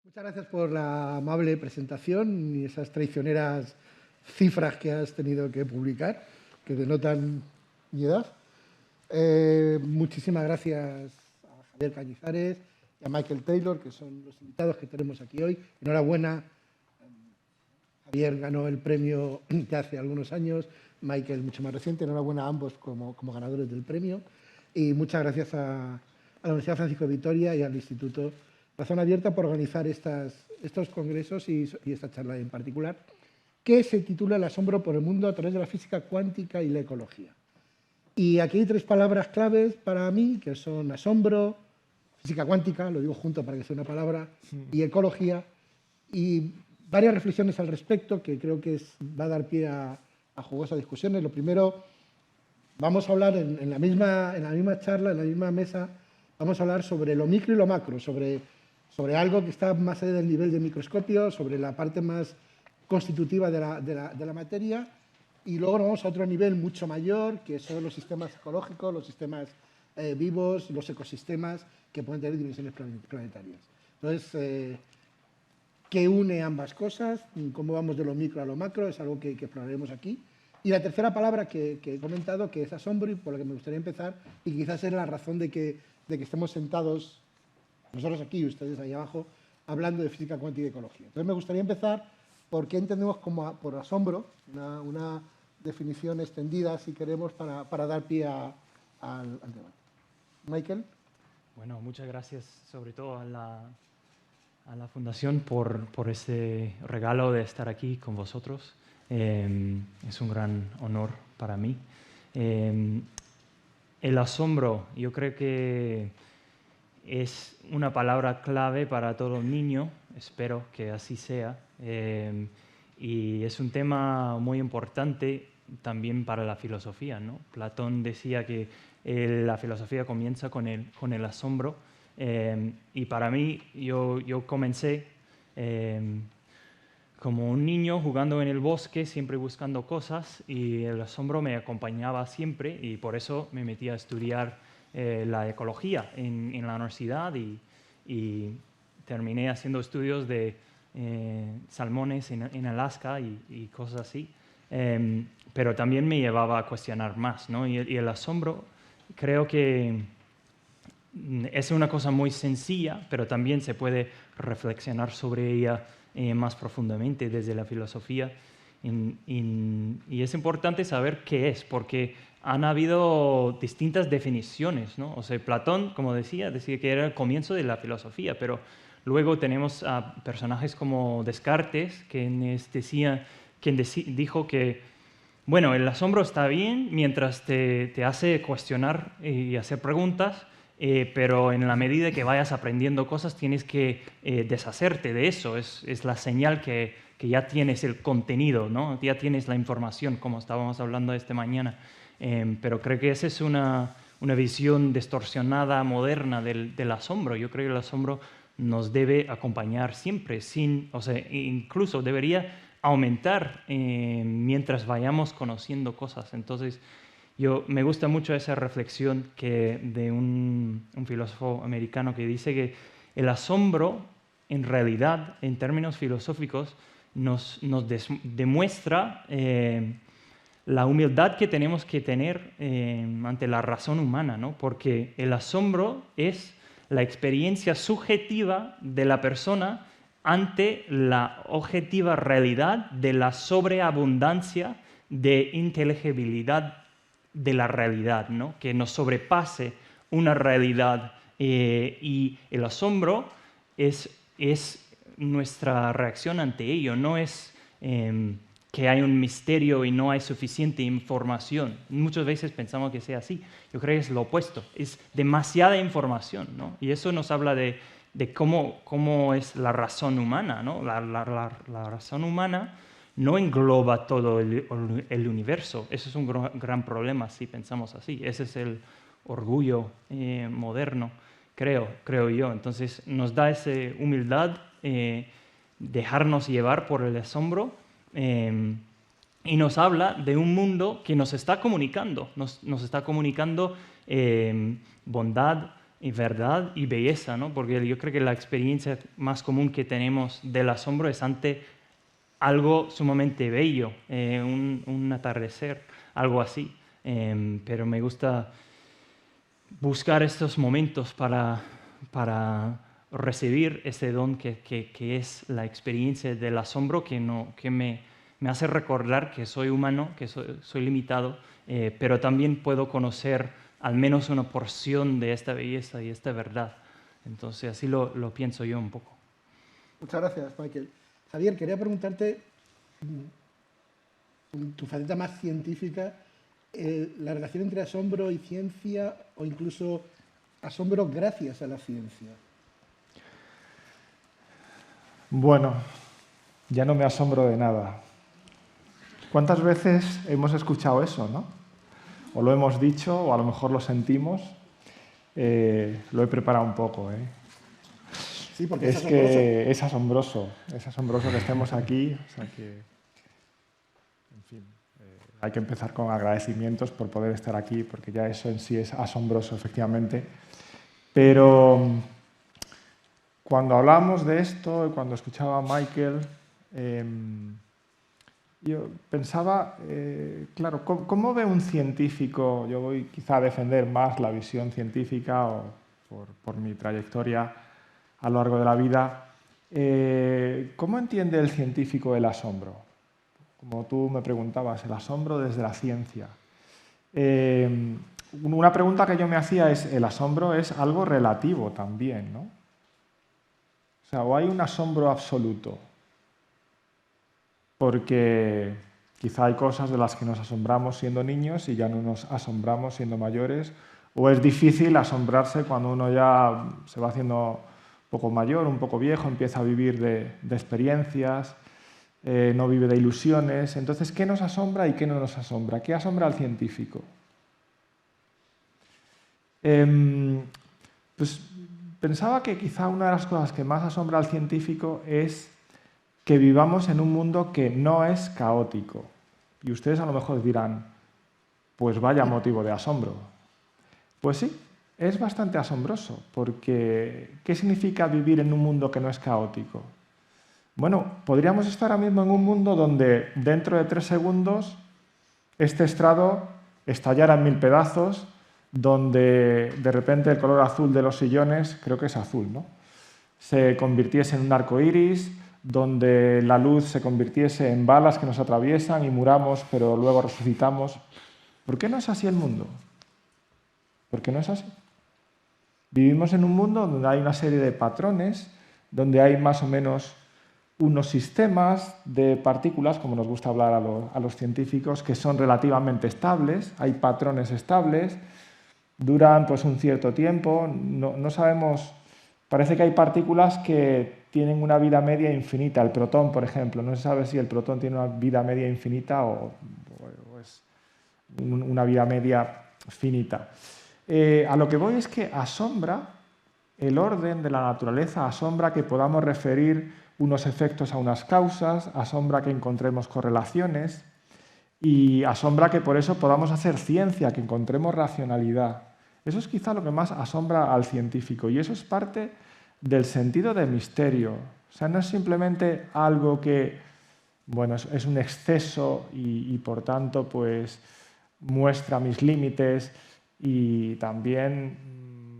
Muchas gracias por la amable presentación y esas traicioneras cifras que has tenido que publicar, que denotan mi edad. Muchísimas gracias a Javier Cañizares y a Michael Taylor, que son los invitados que tenemos aquí hoy. Enhorabuena. Javier ganó el premio de hace algunos años, Michael mucho más reciente. Enhorabuena a ambos como ganadores del premio. Y muchas gracias a la Universidad Francisco de Vitoria y al Instituto Razón Abierta por organizar estos congresos y esta charla en particular, que se titula El asombro por el mundo a través de la física cuántica y la ecología. Y aquí hay tres palabras claves para mí, que son asombro, física cuántica, lo digo junto para que sea una palabra, y ecología, y varias reflexiones al respecto que creo que va a dar pie a jugosas discusiones. Lo primero, vamos a hablar en la misma charla, en la misma mesa, vamos a hablar sobre lo micro y lo macro, sobre algo que está más allá del nivel de microscopio, sobre la parte más constitutiva de la materia, y luego nos vamos a otro nivel mucho mayor, que son los sistemas ecológicos, los sistemas vivos, los ecosistemas que pueden tener dimensiones planetarias. Entonces, ¿qué une ambas cosas? ¿Cómo vamos de lo micro a lo macro? Es algo que exploraremos aquí. Y la tercera palabra que he comentado, que es asombro, y por la que me gustaría empezar, y quizás es la razón de que estemos sentados nosotros aquí y ustedes ahí abajo, hablando de física cuántica y ecología. Entonces me gustaría empezar por qué entendemos por asombro, una definición extendida, si queremos, para dar pie al debate. Michael. Bueno, muchas gracias sobre todo a la Fundación por ese regalo de estar aquí con vosotros. Es un gran honor para mí. El asombro, yo creo que es una palabra clave para todo niño, espero que así sea, y es un tema muy importante también para la filosofía, ¿no? Platón decía que la filosofía comienza con el asombro, y para mí yo comencé como un niño jugando en el bosque, siempre buscando cosas, y el asombro me acompañaba siempre, y por eso me metí a estudiar la ecología en la universidad y terminé haciendo estudios de salmones en Alaska y cosas así. Pero también me llevaba a cuestionar más, ¿no? Y el asombro creo que es una cosa muy sencilla, pero también se puede reflexionar sobre ella más profundamente desde la filosofía. Y es importante saber qué es, porque han habido distintas definiciones, ¿no? O sea, Platón, como decía que era el comienzo de la filosofía, pero luego tenemos a personajes como Descartes, quien dijo que, bueno, el asombro está bien mientras te hace cuestionar y hacer preguntas, pero en la medida que vayas aprendiendo cosas tienes que deshacerte de eso. Es la señal que ya tienes el contenido, ¿no? Ya tienes la información, como estábamos hablando esta mañana. Pero creo que esa es una visión distorsionada, moderna del asombro. Yo creo que el asombro nos debe acompañar siempre, incluso debería aumentar mientras vayamos conociendo cosas. Entonces, me gusta mucho esa reflexión de un filósofo americano que dice que el asombro, en realidad, en términos filosóficos, nos demuestra la humildad que tenemos que tener ante la razón humana, ¿no? Porque el asombro es la experiencia subjetiva de la persona ante la objetiva realidad de la sobreabundancia de inteligibilidad de la realidad, ¿no? Que nos sobrepase una realidad, y el asombro es nuestra reacción ante ello, no es que hay un misterio y no hay suficiente información. Muchas veces pensamos que sea así. Yo creo que es lo opuesto, es demasiada información, ¿no? Y eso nos habla de cómo es la razón humana, ¿no? La razón humana no engloba todo el universo. Eso es un gran problema si pensamos así. Ese es el orgullo moderno, creo yo. Entonces nos da esa humildad, dejarnos llevar por el asombro, y nos habla de un mundo que nos está comunicando, nos está comunicando bondad, y verdad y belleza, ¿no? Porque yo creo que la experiencia más común que tenemos del asombro es ante algo sumamente bello, un atardecer, algo así. Pero me gusta buscar estos momentos para recibir ese don que es la experiencia del asombro, que me hace recordar que soy humano, que soy limitado, pero también puedo conocer al menos una porción de esta belleza y esta verdad. Entonces así lo pienso yo un poco. Muchas gracias, Michael. Javier, quería preguntarte, tu faceta más científica, la relación entre asombro y ciencia, o incluso asombro gracias a la ciencia. Bueno, ya no me asombro de nada. ¿Cuántas veces hemos escuchado eso, no? O lo hemos dicho, o a lo mejor lo sentimos. Lo he preparado un poco, ¿eh? Sí, porque es que es asombroso que estemos aquí. O sea que, en fin, hay que empezar con agradecimientos por poder estar aquí, porque ya eso en sí es asombroso, efectivamente. Pero cuando hablamos de esto, cuando escuchaba a Michael, yo pensaba, claro, ¿cómo ve un científico? Yo voy quizá a defender más la visión científica o por mi trayectoria a lo largo de la vida. ¿Cómo entiende el científico el asombro? Como tú me preguntabas, el asombro desde la ciencia. Una pregunta que yo me hacía es, ¿el asombro es algo relativo también, no? O sea, ¿o hay un asombro absoluto? Porque quizá hay cosas de las que nos asombramos siendo niños y ya no nos asombramos siendo mayores, o es difícil asombrarse cuando uno ya se va haciendo un poco mayor, un poco viejo, empieza a vivir de experiencias, no vive de ilusiones. Entonces, ¿qué nos asombra y qué no nos asombra? ¿Qué asombra al científico? Pues pensaba que quizá una de las cosas que más asombra al científico es que vivamos en un mundo que no es caótico. Y ustedes a lo mejor dirán, pues vaya motivo de asombro. Pues sí, es bastante asombroso, porque ¿qué significa vivir en un mundo que no es caótico? Bueno, podríamos estar ahora mismo en un mundo donde dentro de 3 segundos este estrado estallara en 1000 pedazos, donde de repente el color azul de los sillones, creo que es azul, ¿no?, se convirtiese en un arco iris, donde la luz se convirtiese en balas que nos atraviesan y muramos, pero luego resucitamos. ¿Por qué no es así el mundo? ¿Por qué no es así? Vivimos en un mundo donde hay una serie de patrones, donde hay más o menos unos sistemas de partículas, como nos gusta hablar a los científicos, que son relativamente estables, hay patrones estables, duran pues un cierto tiempo, no sabemos, parece que hay partículas que tienen una vida media infinita. El protón, por ejemplo, no se sabe si el protón tiene una vida media infinita o es una vida media finita. A lo que voy es que asombra el orden de la naturaleza, asombra que podamos referir unos efectos a unas causas, asombra que encontremos correlaciones y asombra que por eso podamos hacer ciencia, que encontremos racionalidad. Eso es quizá lo que más asombra al científico y eso es parte del sentido de misterio. O sea, no es simplemente algo que, bueno, es un exceso y por tanto pues muestra mis límites y también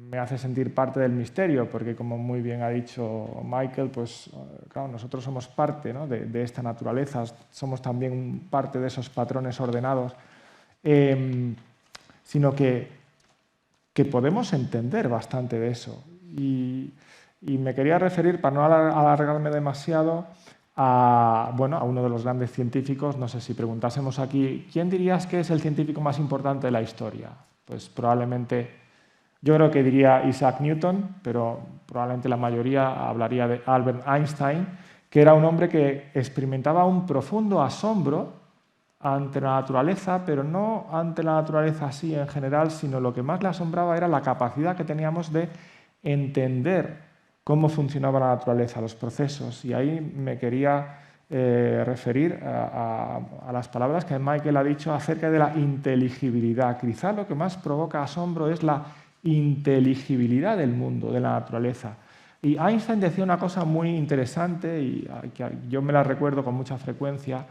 me hace sentir parte del misterio, porque como muy bien ha dicho Michael, pues claro, nosotros somos parte, ¿no?, de esta naturaleza, somos también parte de esos patrones ordenados, sino que podemos entender bastante de eso. Y me quería referir, para no alargarme demasiado, a uno de los grandes científicos. No sé, si preguntásemos aquí, ¿quién dirías que es el científico más importante de la historia? Pues probablemente, yo creo que diría Isaac Newton, pero probablemente la mayoría hablaría de Albert Einstein, que era un hombre que experimentaba un profundo asombro ante la naturaleza, pero no ante la naturaleza así en general, sino lo que más le asombraba era la capacidad que teníamos de entender cómo funcionaba la naturaleza, los procesos. Y ahí me quería referir a las palabras que Michael ha dicho acerca de la inteligibilidad. Quizá lo que más provoca asombro es la inteligibilidad del mundo, de la naturaleza. Y Einstein decía una cosa muy interesante y que yo me la recuerdo con mucha frecuencia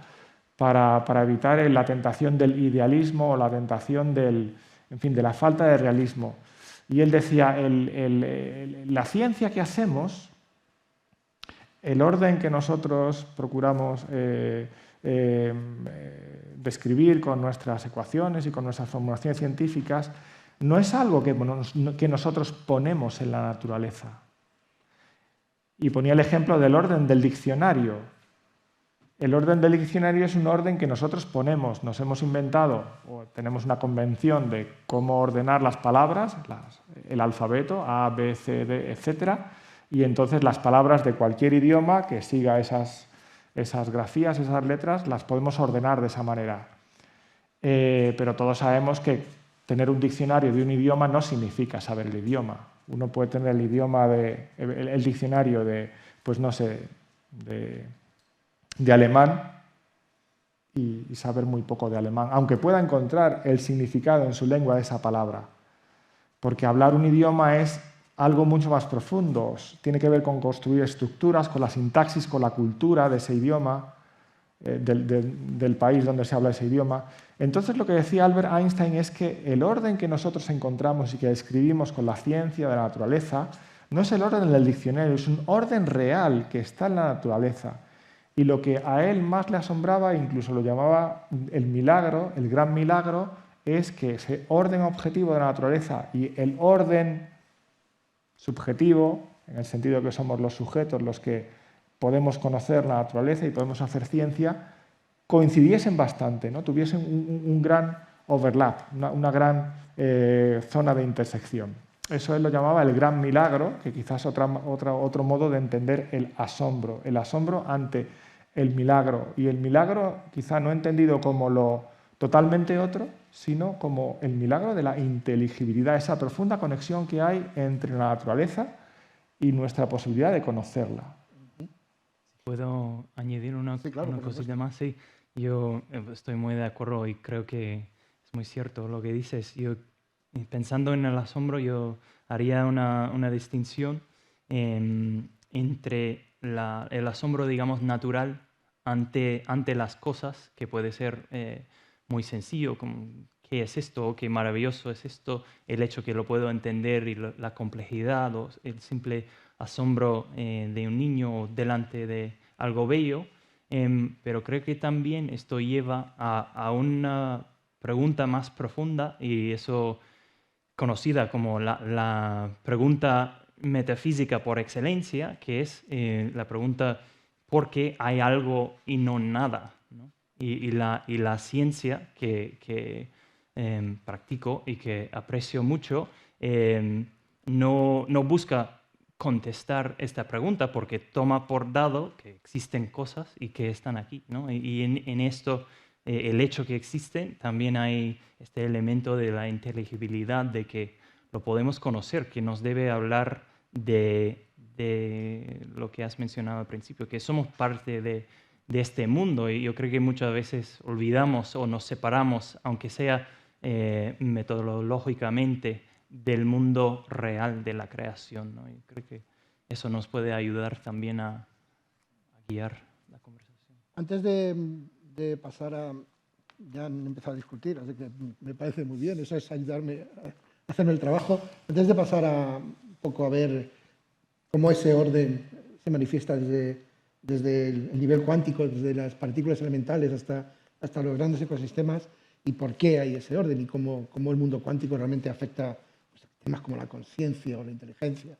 para evitar la tentación del idealismo o la tentación de la falta de realismo. Y él decía, la ciencia que hacemos, el orden que nosotros procuramos describir con nuestras ecuaciones y con nuestras formulaciones científicas, no es algo que nosotros ponemos en la naturaleza. Y ponía el ejemplo del orden del diccionario. El orden del diccionario es un orden que nosotros ponemos, nos hemos inventado o tenemos una convención de cómo ordenar las palabras, el alfabeto, A, B, C, D, etc. Y entonces las palabras de cualquier idioma que siga esas grafías, esas letras, las podemos ordenar de esa manera. Pero todos sabemos que tener un diccionario de un idioma no significa saber el idioma. Uno puede tener el diccionario de, pues no sé, de alemán y saber muy poco de alemán, aunque pueda encontrar el significado en su lengua de esa palabra. Porque hablar un idioma es algo mucho más profundo, tiene que ver con construir estructuras, con la sintaxis, con la cultura de ese idioma, del país donde se habla ese idioma. Entonces lo que decía Albert Einstein es que el orden que nosotros encontramos y que describimos con la ciencia de la naturaleza no es el orden del diccionario, es un orden real que está en la naturaleza. Y lo que a él más le asombraba, incluso lo llamaba el milagro, el gran milagro, es que ese orden objetivo de la naturaleza y el orden subjetivo, en el sentido que somos los sujetos los que podemos conocer la naturaleza y podemos hacer ciencia, coincidiesen bastante, ¿no? Tuviesen un gran overlap, una gran zona de intersección. Eso él lo llamaba el gran milagro, que quizás es otro modo de entender el asombro ante el milagro. Y el milagro quizá no entendido como lo totalmente otro, sino como el milagro de la inteligibilidad, esa profunda conexión que hay entre la naturaleza y nuestra posibilidad de conocerla. ¿Puedo añadir una cosita más? Sí, yo estoy muy de acuerdo y creo que es muy cierto lo que dices. Yo, pensando en el asombro, yo haría una distinción entre el asombro, digamos, natural ante las cosas, que puede ser muy sencillo, como qué es esto, qué maravilloso es esto, el hecho que lo puedo entender y la complejidad o el simple asombro de un niño delante de algo bello, pero creo que también esto lleva a una pregunta más profunda y eso conocida como la pregunta metafísica por excelencia, que es la pregunta ¿por qué hay algo y no nada? ¿No? Y la ciencia que practico y que aprecio mucho no busca contestar esta pregunta porque toma por dado que existen cosas y que están aquí, ¿no? Y en esto, el hecho que existen, también hay este elemento de la inteligibilidad, de que lo podemos conocer, que nos debe hablar de lo que has mencionado al principio, que somos parte de este mundo. Y yo creo que muchas veces olvidamos o nos separamos, aunque sea metodológicamente, del mundo real de la creación, ¿no? Y creo que eso nos puede ayudar también a guiar la conversación. Antes de pasar a... Ya han empezado a discutir, así que me parece muy bien, eso es ayudarme a hacerme el trabajo. Antes de pasar un poco a ver cómo ese orden se manifiesta desde el nivel cuántico, desde las partículas elementales hasta los grandes ecosistemas, y por qué hay ese orden y cómo el mundo cuántico realmente afecta temas como la conciencia o la inteligencia.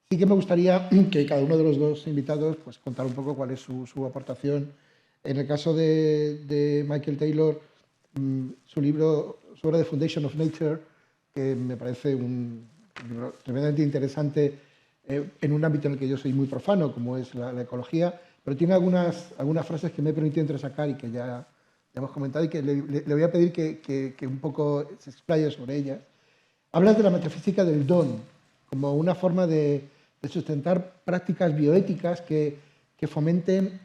Sí que me gustaría que cada uno de los dos invitados pues, contara un poco cuál es su aportación. En el caso de Michael Taylor, su obra The Foundation of Nature, que me parece un libro tremendamente interesante en un ámbito en el que yo soy muy profano, como es la ecología, pero tiene algunas frases que me he permitido entresacar y que ya hemos comentado y que le voy a pedir que un poco se explaye sobre ellas. Hablas de la metafísica del don como una forma de sustentar prácticas bioéticas que fomenten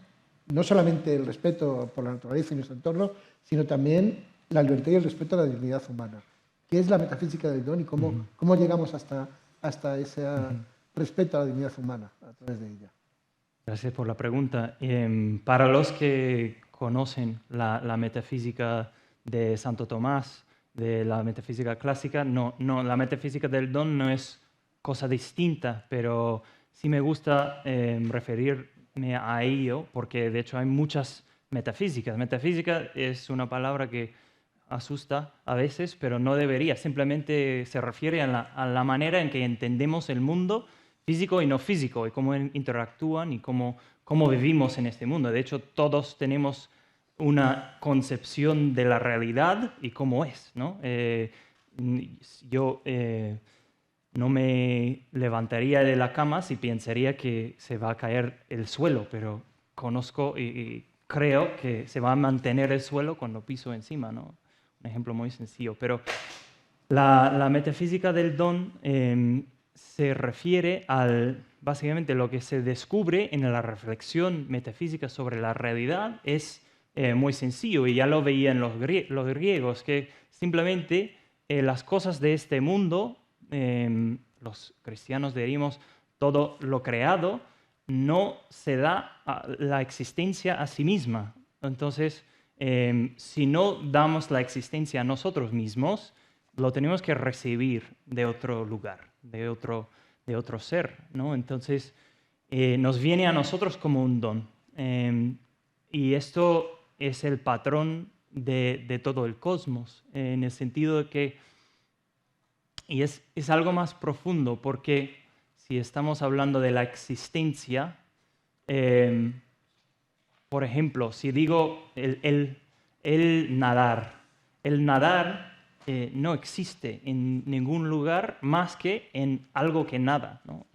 no solamente el respeto por la naturaleza y nuestro entorno, sino también la libertad y el respeto a la dignidad humana. qué es la metafísica del don y cómo llegamos hasta ese respeto a la dignidad humana a través de ella. Gracias por la pregunta. Para los que conocen la metafísica de Santo Tomás, de la metafísica clásica, la metafísica del don no es cosa distinta, pero sí me gusta referirme a ello, porque de hecho hay muchas metafísicas. Metafísica es una palabra que asusta a veces, pero no debería. Simplemente se refiere a la manera en que entendemos el mundo físico y no físico, y cómo interactúan y cómo vivimos en este mundo. De hecho, todos tenemos una concepción de la realidad y cómo es, ¿no? Yo no me levantaría de la cama si pensaría que se va a caer el suelo, pero conozco y creo que se va a mantener el suelo cuando piso encima, ¿no? Un ejemplo muy sencillo. Pero la metafísica del don se refiere básicamente lo que se descubre en la reflexión metafísica sobre la realidad es muy sencillo, y ya lo veían los griegos, que simplemente las cosas de este mundo, los cristianos diríamos, todo lo creado, no se da la existencia a sí misma. Entonces, si no damos la existencia a nosotros mismos, lo tenemos que recibir de otro lugar, de otro ser, ¿no? Entonces, nos viene a nosotros como un don. Y esto es el patrón de todo el cosmos, en el sentido de que, y es algo más profundo, porque si estamos hablando de la existencia, por ejemplo, si digo el nadar no existe en ningún lugar más que en algo que nada, ¿no?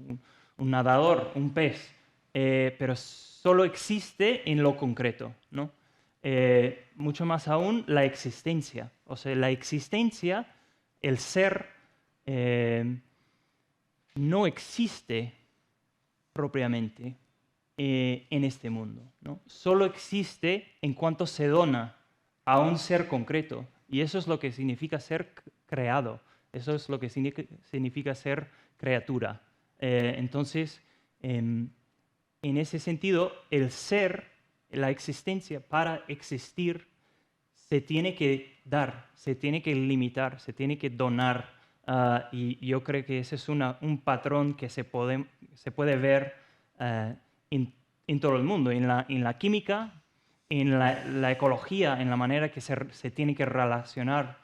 Un nadador, un pez, pero solo existe en lo concreto, ¿no? Mucho más aún la existencia. O sea, la existencia, el ser, no existe propiamente en este mundo, ¿no? Solo existe en cuanto se dona a un ser concreto. Y eso es lo que significa ser creado. Eso es lo que significa ser criatura. Entonces, en ese sentido, el ser, la existencia, para existir, se tiene que dar, se tiene que limitar, se tiene que donar. Y yo creo que ese es un patrón que se puede ver en todo el mundo, en la química, en la ecología, en la manera que se tiene que relacionar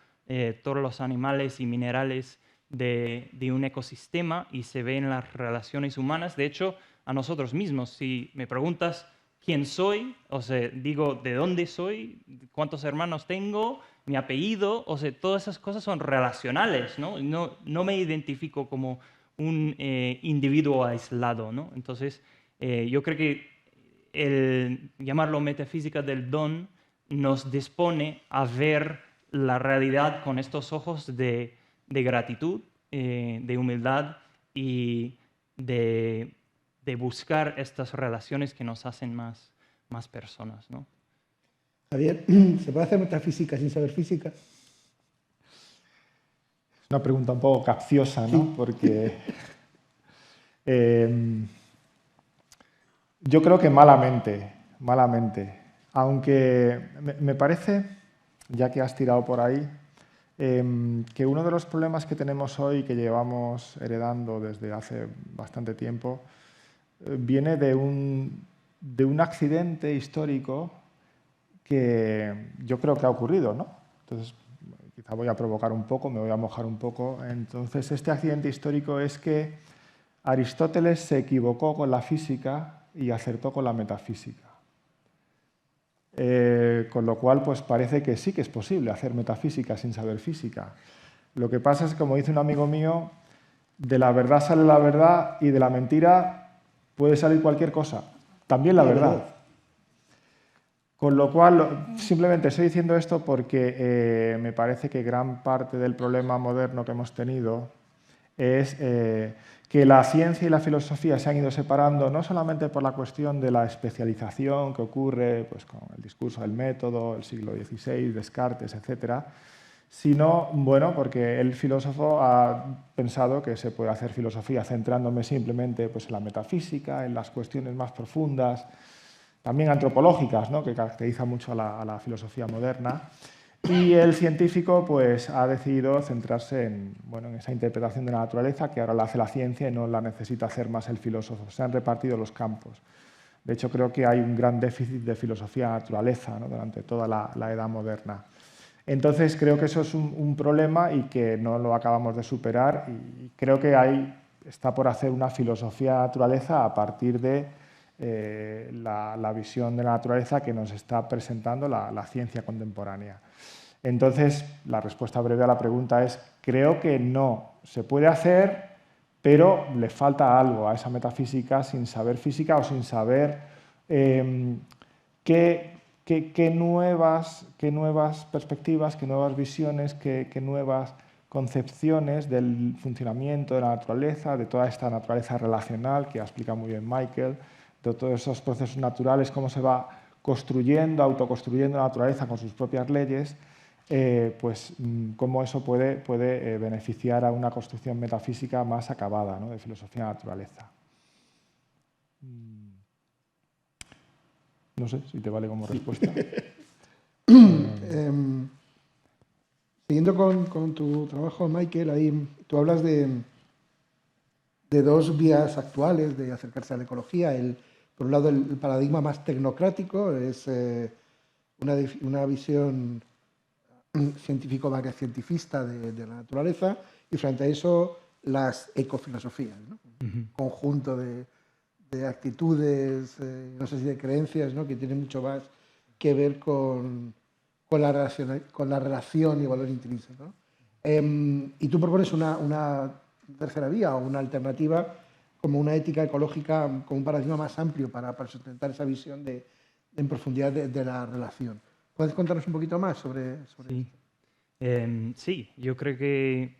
todos los animales y minerales de un ecosistema, y se ve en las relaciones humanas. De hecho, a nosotros mismos, si me preguntas quién soy, o sea, digo de dónde soy, cuántos hermanos tengo, mi apellido, o sea, todas esas cosas son relacionales, ¿no? No me identifico como un individuo aislado, ¿no? Entonces, yo creo que el llamarlo metafísica del don nos dispone a ver la realidad con estos ojos de gratitud, de humildad y de buscar estas relaciones que nos hacen más personas, ¿no? Javier, ¿se puede hacer metafísica sin saber física? Es una pregunta un poco capciosa, ¿no? Sí. Porque yo creo que malamente. Aunque me parece, ya que has tirado por ahí, que uno de los problemas que tenemos hoy, que llevamos heredando desde hace bastante tiempo, viene de un accidente histórico que yo creo que ha ocurrido, ¿no? Entonces, quizá voy a provocar un poco, me voy a mojar un poco. Entonces, este accidente histórico es que Aristóteles se equivocó con la física y acertó con la metafísica. Con lo cual, pues parece que sí que es posible hacer metafísica sin saber física. Lo que pasa es que, como dice un amigo mío, de la verdad sale la verdad y de la mentira puede salir cualquier cosa, también la verdad. Con lo cual, simplemente estoy diciendo esto porque me parece que gran parte del problema moderno que hemos tenido es que la ciencia y la filosofía se han ido separando no solamente por la cuestión de la especialización que ocurre pues, con el discurso del método, el siglo XVI, Descartes, etc., sino, bueno, porque el filósofo ha pensado que se puede hacer filosofía centrándome simplemente pues, en la metafísica, en las cuestiones más profundas, también antropológicas, ¿no?, que caracterizan mucho a la filosofía moderna. Y el científico pues, ha decidido centrarse en, bueno, en esa interpretación de la naturaleza que ahora la hace la ciencia y no la necesita hacer más el filósofo. Se han repartido los campos. De hecho, creo que hay un gran déficit de filosofía de la naturaleza, ¿no?, durante toda la edad moderna. Entonces, creo que eso es un problema y que no lo acabamos de superar. Y creo que está por hacer una filosofía de la naturaleza a partir de la visión de la naturaleza que nos está presentando la ciencia contemporánea. Entonces, la respuesta breve a la pregunta es: creo que no se puede hacer, pero le falta algo a esa metafísica sin saber física o sin saber qué nuevas perspectivas, qué nuevas visiones, qué nuevas concepciones del funcionamiento de la naturaleza, de toda esta naturaleza relacional que explica muy bien Michael, de todos esos procesos naturales, cómo se va construyendo, autoconstruyendo la naturaleza con sus propias leyes, pues cómo eso puede beneficiar a una construcción metafísica más acabada, ¿no?, de filosofía de la naturaleza. No sé si te vale como respuesta. Siguiendo con tu trabajo, Michael, ahí tú hablas de dos vías actuales de acercarse a la ecología. Por un lado, el paradigma más tecnocrático es una visión científico-cientifista de la naturaleza, y frente a eso las ecofilosofías, ¿no? Un conjunto de actitudes, no sé si de creencias, ¿no?, que tienen mucho más que ver con la relación y valor intrínseco, ¿no? Y tú propones una tercera vía o una alternativa como una ética ecológica, como un paradigma más amplio para sustentar esa visión en profundidad de la relación. ¿Puedes contarnos un poquito más sobre Sí. esto? Sí, yo creo que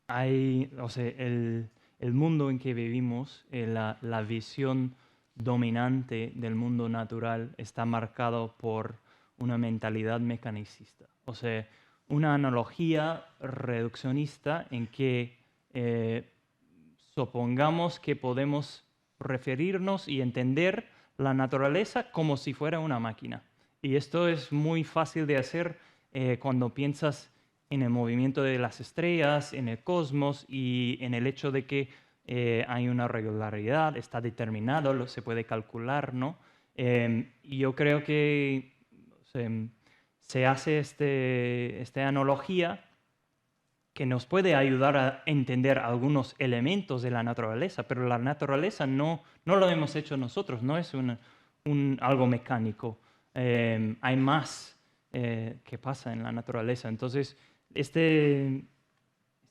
el mundo en que vivimos, la visión dominante del mundo natural está marcado por una mentalidad mecanicista. O sea, una analogía reduccionista en que supongamos que podemos referirnos y entender la naturaleza como si fuera una máquina. Y esto es muy fácil de hacer cuando piensas en el movimiento de las estrellas, en el cosmos y en el hecho de que hay una regularidad, está determinado, se puede calcular, ¿no? Y yo creo que se hace esta analogía que nos puede ayudar a entender algunos elementos de la naturaleza, pero la naturaleza no lo hemos hecho nosotros, no es algo mecánico. Hay más que pasa en la naturaleza. Entonces, esta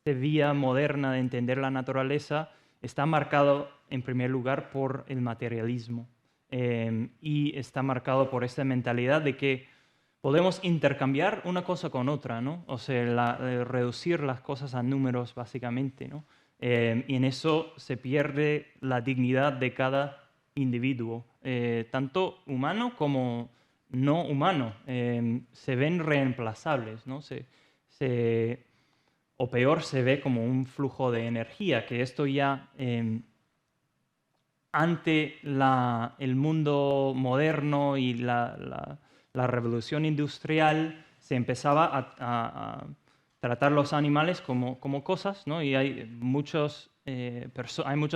vía moderna de entender la naturaleza está marcado en primer lugar por el materialismo y está marcado por esta mentalidad de que podemos intercambiar una cosa con otra, ¿no? O sea, reducir las cosas a números, básicamente, ¿no? Y en eso se pierde la dignidad de cada individuo, tanto humano como no humano. Se ven reemplazables, ¿no? O peor, se ve como un flujo de energía, que esto ya ante el mundo moderno y la revolución industrial se empezaba a tratar los animales como cosas, ¿no? Y hay muchas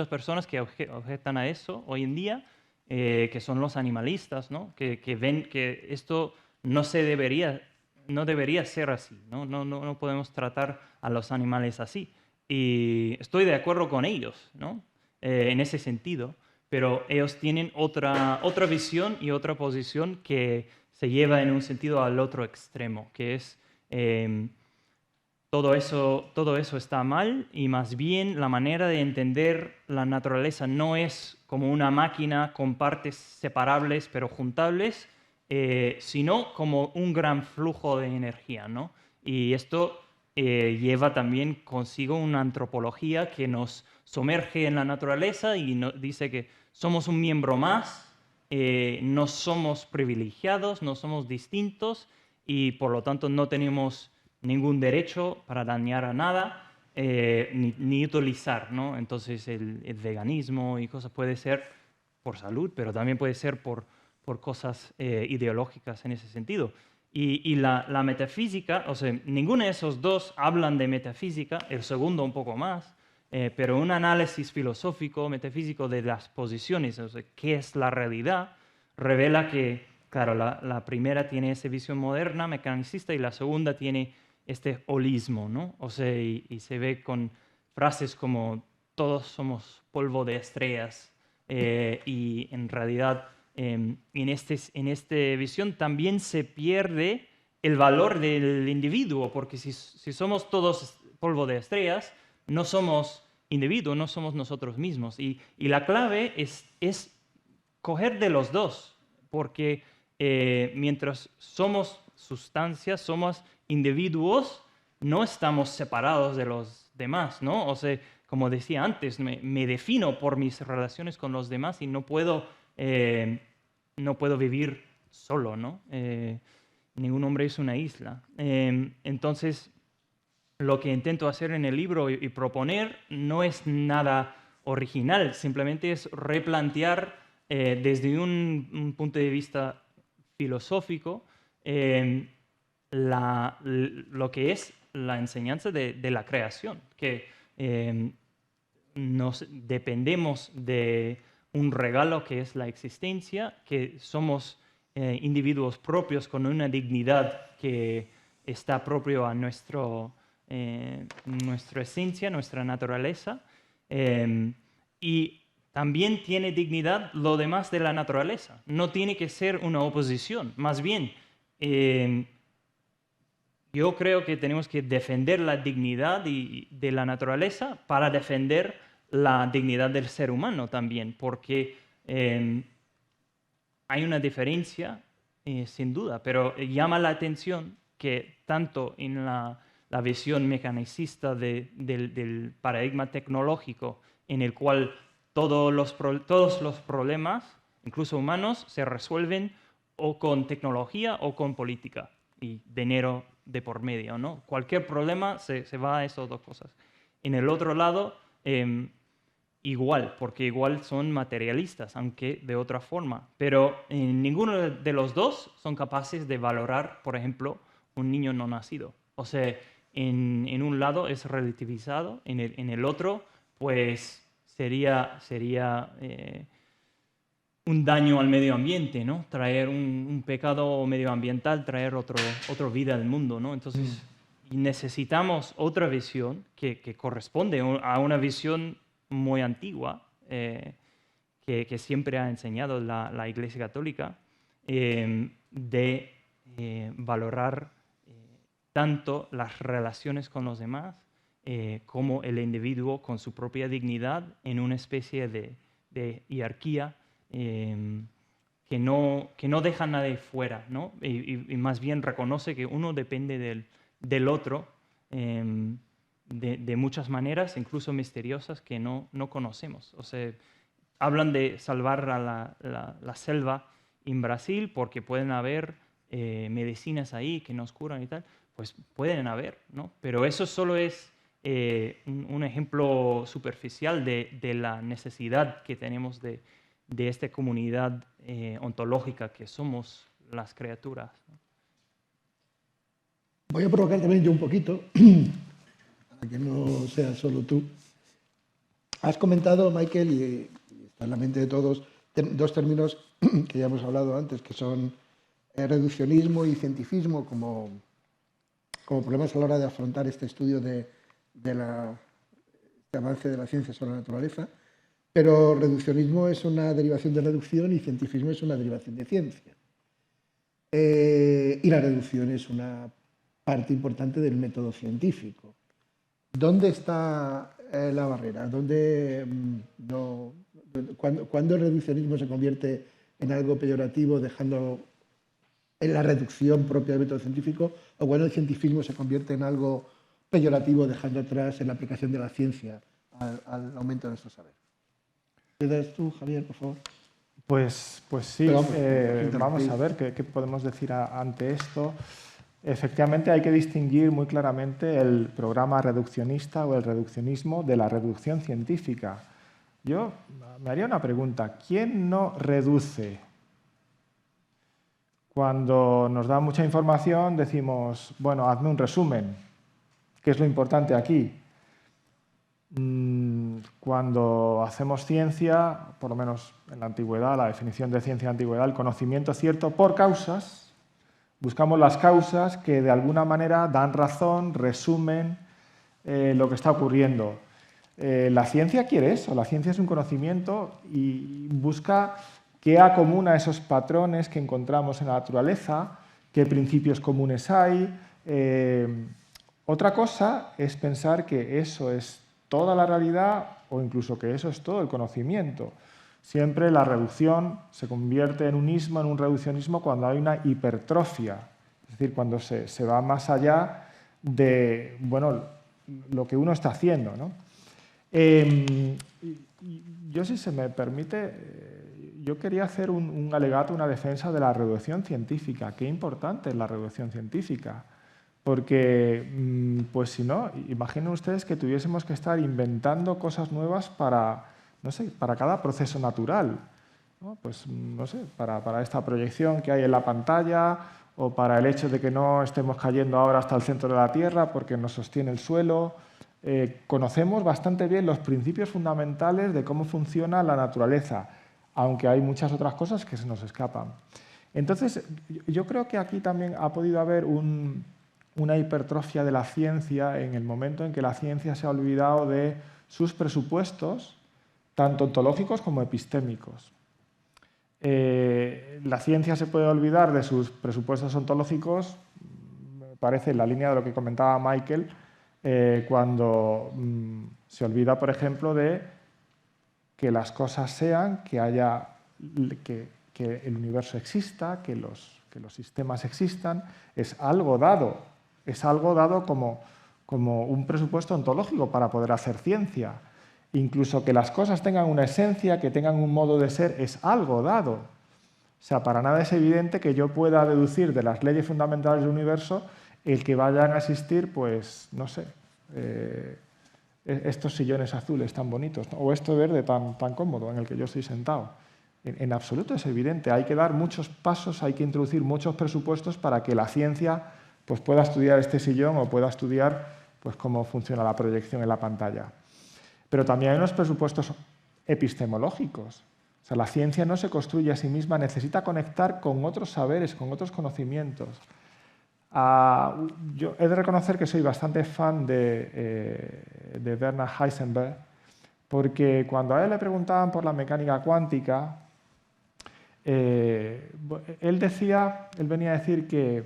personas que objetan a eso hoy en día, que son los animalistas, ¿no? Que ven que esto no debería ser así, ¿no? No podemos tratar a los animales así. Y estoy de acuerdo con ellos, ¿no? En ese sentido, pero ellos tienen otra visión y otra posición que se lleva en un sentido al otro extremo, que es todo eso está mal, y más bien la manera de entender la naturaleza no es como una máquina con partes separables pero juntables, sino como un gran flujo de energía, ¿no? Y esto lleva también consigo una antropología que nos sumerge en la naturaleza y dice que somos un miembro más, no somos privilegiados, no somos distintos y por lo tanto no tenemos ningún derecho para dañar a nada, ni utilizar, ¿no? Entonces el veganismo y cosas puede ser por salud, pero también puede ser por cosas ideológicas en ese sentido. Y la metafísica, o sea, ninguno de esos dos hablan de metafísica, el segundo un poco más, pero un análisis filosófico, metafísico de las posiciones, o sea, qué es la realidad, revela que, claro, la primera tiene esa visión moderna, mecanicista, y la segunda tiene este holismo, ¿no? O sea, y se ve con frases como todos somos polvo de estrellas, y en realidad en esta visión también se pierde el valor del individuo, porque si somos todos polvo de estrellas, no somos individuos, no somos nosotros mismos. Y la clave es coger de los dos, porque mientras somos sustancias, somos individuos, no estamos separados de los demás, ¿no? O sea, como decía antes, me defino por mis relaciones con los demás y no puedo vivir solo, ¿no? Ningún hombre es una isla. Entonces, lo que intento hacer en el libro y proponer no es nada original, simplemente es replantear desde un punto de vista filosófico lo que es la enseñanza de la creación, que nos dependemos de un regalo que es la existencia, que somos individuos propios con una dignidad que está propio a nuestra esencia, nuestra naturaleza, y también tiene dignidad lo demás de la naturaleza. No tiene que ser una oposición, más bien yo creo que tenemos que defender la dignidad de la naturaleza para defender la dignidad del ser humano también, porque hay una diferencia, sin duda, pero llama la atención que tanto en la visión mecanicista del paradigma tecnológico, en el cual todos los problemas, incluso humanos, se resuelven o con tecnología o con política y dinero de por medio, ¿no? Cualquier problema se va a esas dos cosas. En el otro lado, igual, porque igual son materialistas, aunque de otra forma. Pero ninguno de los dos son capaces de valorar, por ejemplo, un niño no nacido. O sea, en un lado es relativizado, en el otro, pues sería un daño al medio ambiente, ¿no? Traer un pecado medioambiental, traer otra vida al mundo, ¿no? Entonces, necesitamos otra visión que corresponde a una visión muy antigua que siempre ha enseñado la Iglesia Católica, de valorar tanto las relaciones con los demás como el individuo con su propia dignidad en una especie de jerarquía que no deja a nadie fuera, ¿no? Y más bien reconoce que uno depende del otro de muchas maneras, incluso misteriosas, que no conocemos. O sea, hablan de salvar a la selva en Brasil porque pueden haber medicinas ahí que nos curan y tal. Pues pueden haber, ¿no? Pero eso solo es un ejemplo superficial de la necesidad que tenemos de esta comunidad ontológica que somos las criaturas, ¿no? Voy a provocar también yo un poquito, para que no sea solo tú. Has comentado, Michael, y está en la mente de todos, dos términos que ya hemos hablado antes, que son reduccionismo y cientifismo como problemas a la hora de afrontar este estudio este avance de la ciencia sobre la naturaleza. Pero reduccionismo es una derivación de reducción y cientifismo es una derivación de ciencia. Y la reducción es una parte importante del método científico. ¿Dónde está la barrera? ¿Cuándo el reduccionismo se convierte en algo peyorativo, dejando en la reducción propia del método científico, o cuando el cientifismo se convierte en algo peyorativo, dejando atrás en la aplicación de la ciencia al aumento de nuestro saber? ¿Puedes tú, Javier, por favor? Pues sí, vamos a ver qué podemos decir ante esto. efectivamente hay que distinguir muy claramente el programa reduccionista o el reduccionismo de la reducción científica. Yo me haría una pregunta. ¿Quién no reduce? Cuando nos da mucha información decimos, bueno, hazme un resumen. ¿Qué es lo importante aquí? Cuando hacemos ciencia, por lo menos en la antigüedad, la definición de ciencia en la antigüedad, el conocimiento cierto por causas, buscamos las causas que de alguna manera dan razón, resumen lo que está ocurriendo. La ciencia quiere eso, la ciencia es un conocimiento y busca qué acomuna esos patrones que encontramos en la naturaleza, qué principios comunes hay. Otra cosa es pensar que eso es toda la realidad o incluso que eso es todo el conocimiento. Siempre la reducción se convierte en unismo, en un reduccionismo, cuando hay una hipertrofia, es decir, cuando se va más allá de bueno, lo que uno está haciendo, ¿no? Yo, si se me permite, yo quería hacer un alegato, una defensa de la reducción científica. Qué importante es la reducción científica. Porque, pues si no, imaginen ustedes que tuviésemos que estar inventando cosas nuevas para, no sé, para cada proceso natural, ¿no? Pues, no sé, para esta proyección que hay en la pantalla o para el hecho de que no estemos cayendo ahora hasta el centro de la Tierra porque nos sostiene el suelo. Conocemos bastante bien los principios fundamentales de cómo funciona la naturaleza, aunque hay muchas otras cosas que se nos escapan. Entonces, yo creo que aquí también ha podido haber una hipertrofia de la ciencia en el momento en que la ciencia se ha olvidado de sus presupuestos, tanto ontológicos como epistémicos. La ciencia se puede olvidar de sus presupuestos ontológicos, me parece en la línea de lo que comentaba Michael, cuando se olvida, por ejemplo, de que las cosas sean, que el universo exista, que los sistemas existan, es algo dado como un presupuesto ontológico para poder hacer ciencia. Incluso que las cosas tengan una esencia, que tengan un modo de ser, es algo dado. O sea, para nada es evidente que yo pueda deducir de las leyes fundamentales del universo el que vayan a existir, pues, no sé, estos sillones azules tan bonitos, ¿no? O este verde tan cómodo en el que yo estoy sentado. En absoluto es evidente. Hay que dar muchos pasos, hay que introducir muchos presupuestos para que la ciencia pues, pueda estudiar este sillón o pueda estudiar pues, cómo funciona la proyección en la pantalla. Pero también hay unos presupuestos epistemológicos. O sea, la ciencia no se construye a sí misma, necesita conectar con otros saberes, con otros conocimientos. Yo he de reconocer que soy bastante fan de Bernard Heisenberg, porque cuando a él le preguntaban por la mecánica cuántica, él venía a decir que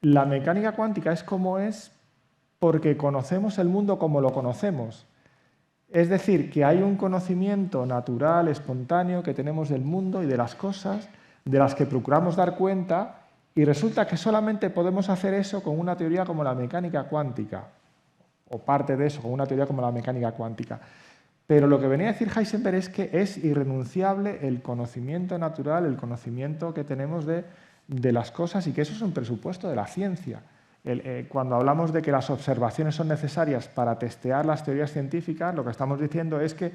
la mecánica cuántica es como es porque conocemos el mundo como lo conocemos. Es decir, que hay un conocimiento natural, espontáneo, que tenemos del mundo y de las cosas, de las que procuramos dar cuenta, y resulta que solamente podemos hacer eso con una teoría como la mecánica cuántica, o parte de eso, con una teoría como la mecánica cuántica. Pero lo que venía a decir Heisenberg es que es irrenunciable el conocimiento natural, el conocimiento que tenemos de las cosas, y que eso es un presupuesto de la ciencia. Cuando hablamos de que las observaciones son necesarias para testear las teorías científicas, lo que estamos diciendo es que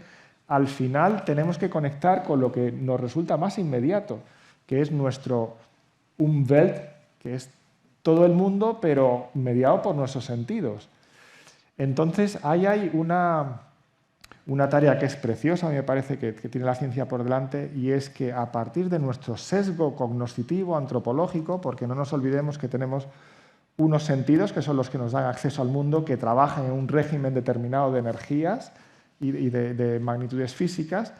al final tenemos que conectar con lo que nos resulta más inmediato, que es nuestro Umwelt, que es todo el mundo, pero mediado por nuestros sentidos. Entonces, ahí hay una tarea que es preciosa, a mí me parece que tiene la ciencia por delante, y es que a partir de nuestro sesgo cognoscitivo, antropológico, porque no nos olvidemos que tenemos unos sentidos que son los que nos dan acceso al mundo, que trabajan en un régimen determinado de energías y de magnitudes físicas,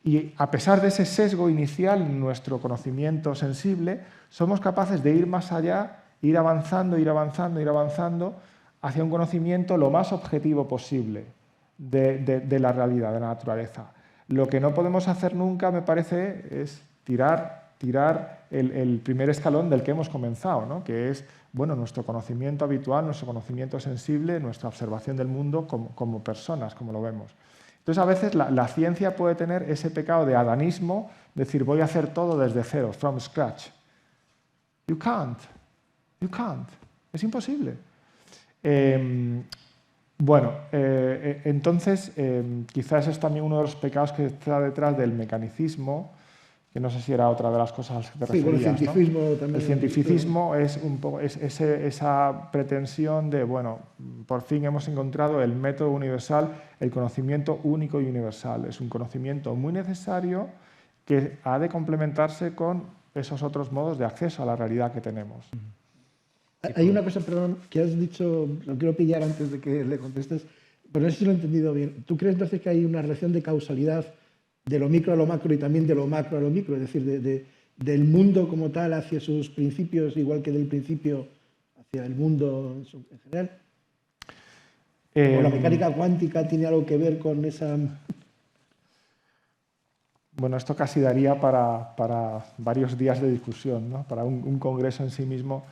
y a pesar de ese sesgo inicial en nuestro conocimiento sensible, somos capaces de ir más allá, ir avanzando hacia un conocimiento lo más objetivo posible de la realidad, de la naturaleza. Lo que no podemos hacer nunca, me parece, es tirar el primer escalón del que hemos comenzado, ¿no? Que es nuestro conocimiento habitual, nuestro conocimiento sensible, nuestra observación del mundo como personas, como lo vemos. Entonces, a veces la ciencia puede tener ese pecado de adanismo, decir, voy a hacer todo desde cero, from scratch. You can't. You can't. Es imposible. Entonces, quizás es también uno de los pecados que está detrás del mecanicismo, que no sé si era otra de las cosas a las que te referías, el cientificismo, ¿no? también. El cientificismo es un poco esa pretensión de, bueno, por fin hemos encontrado el método universal, el conocimiento único y universal. Es un conocimiento muy necesario que ha de complementarse con esos otros modos de acceso a la realidad que tenemos. Hay una cosa, perdón, que has dicho, lo quiero pillar antes de que le contestes, pero no sé si lo he entendido bien. ¿Tú crees entonces que hay una relación de causalidad de lo micro a lo macro y también de lo macro a lo micro? Es decir, del mundo como tal hacia sus principios, igual que del principio hacia el mundo en general. ¿O la mecánica cuántica tiene algo que ver con esa...? Bueno, esto casi daría para varios días de discusión, ¿no? Para un congreso en sí mismo.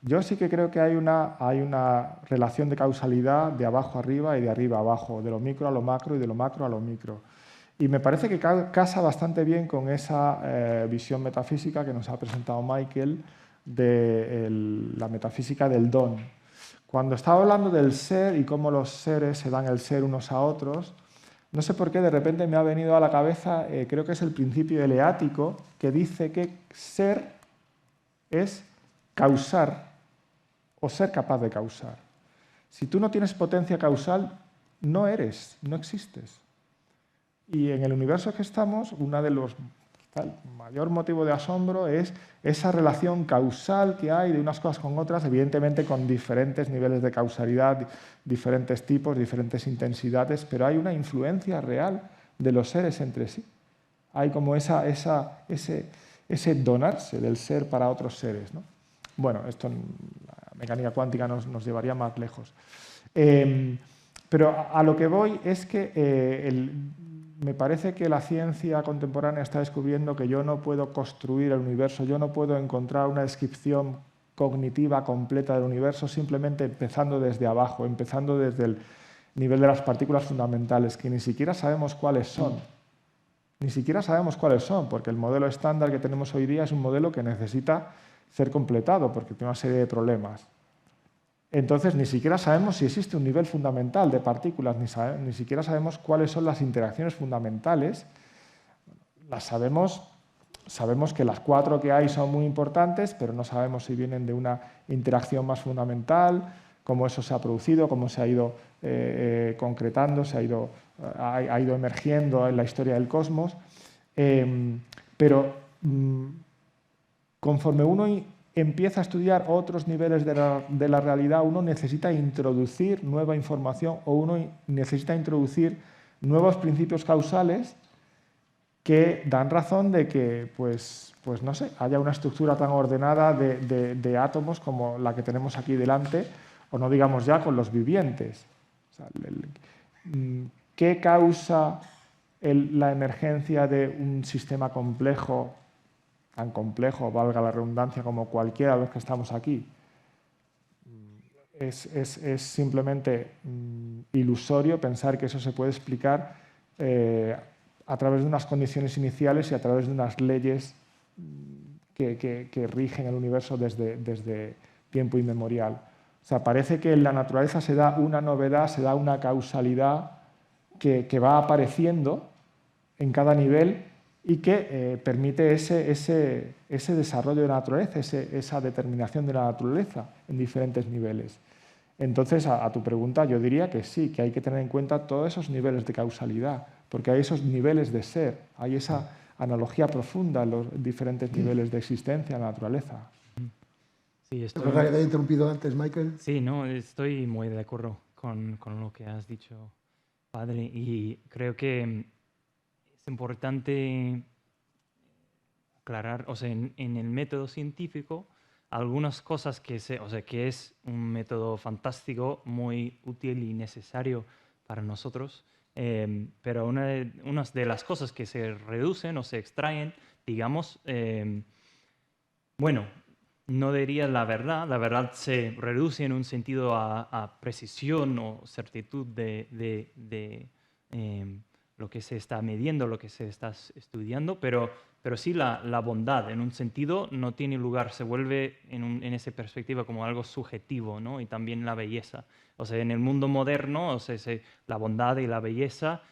Yo sí que creo que hay una relación de causalidad de abajo a arriba y de arriba a abajo, de lo micro a lo macro y de lo macro a lo micro. Y me parece que casa bastante bien con esa visión metafísica que nos ha presentado Michael de la metafísica del don. Cuando estaba hablando del ser y cómo los seres se dan el ser unos a otros, no sé por qué de repente me ha venido a la cabeza, creo que es el principio eleático, que dice que ser es causar o ser capaz de causar. Si tú no tienes potencia causal, no eres, no existes. Y en el universo que estamos, uno de los mayor motivo de asombro es esa relación causal que hay de unas cosas con otras, evidentemente con diferentes niveles de causalidad, diferentes tipos, diferentes intensidades, pero hay una influencia real de los seres entre sí. Hay como ese donarse del ser para otros seres, ¿no? Bueno, esto en la mecánica cuántica nos llevaría más lejos. Pero a lo que voy es que me parece que la ciencia contemporánea está descubriendo que yo no puedo construir el universo, yo no puedo encontrar una descripción cognitiva completa del universo simplemente empezando desde abajo, empezando desde el nivel de las partículas fundamentales, que ni siquiera sabemos cuáles son. Ni siquiera sabemos cuáles son, porque el modelo estándar que tenemos hoy día es un modelo que necesita ser completado, porque tiene una serie de problemas. Entonces, ni siquiera sabemos si existe un nivel fundamental de partículas, ni siquiera sabemos cuáles son las interacciones fundamentales. Las sabemos que las 4 que hay son muy importantes, pero no sabemos si vienen de una interacción más fundamental, cómo eso se ha producido, cómo se ha ido concretando, ha ido emergiendo en la historia del cosmos. Pero conforme uno empieza a estudiar otros niveles de la realidad, uno necesita introducir nueva información o uno necesita introducir nuevos principios causales que dan razón de que, pues no sé, haya una estructura tan ordenada de átomos como la que tenemos aquí delante, o no digamos ya con los vivientes. O sea, ¿qué causa la emergencia de un sistema complejo, tan complejo, valga la redundancia, como cualquiera de los que estamos aquí? Es simplemente ilusorio pensar que eso se puede explicar a través de unas condiciones iniciales y a través de unas leyes que rigen el universo desde tiempo inmemorial. O sea, parece que en la naturaleza se da una novedad, se da una causalidad que va apareciendo en cada nivel y que permite ese desarrollo de la naturaleza, esa determinación de la naturaleza en diferentes niveles. Entonces, a tu pregunta, yo diría que sí, que hay que tener en cuenta todos esos niveles de causalidad, porque hay esos niveles de ser, hay esa analogía profunda en los diferentes niveles de existencia en la naturaleza. Sí, ¿es verdad que te he interrumpido antes, Michael? Sí, no, estoy muy de acuerdo con lo que has dicho, padre, y creo que es importante aclarar, o sea, en el método científico, algunas cosas que es un método fantástico, muy útil y necesario para nosotros, pero unas de las cosas que se reducen o se extraen, digamos, bueno, no diría la verdad se reduce en un sentido a precisión o certitud lo que se está midiendo, lo que se está estudiando, pero sí la bondad, en un sentido, no tiene lugar, se vuelve en esa perspectiva como algo subjetivo, ¿no? Y también la belleza. O sea, en el mundo moderno, o sea, la bondad y la belleza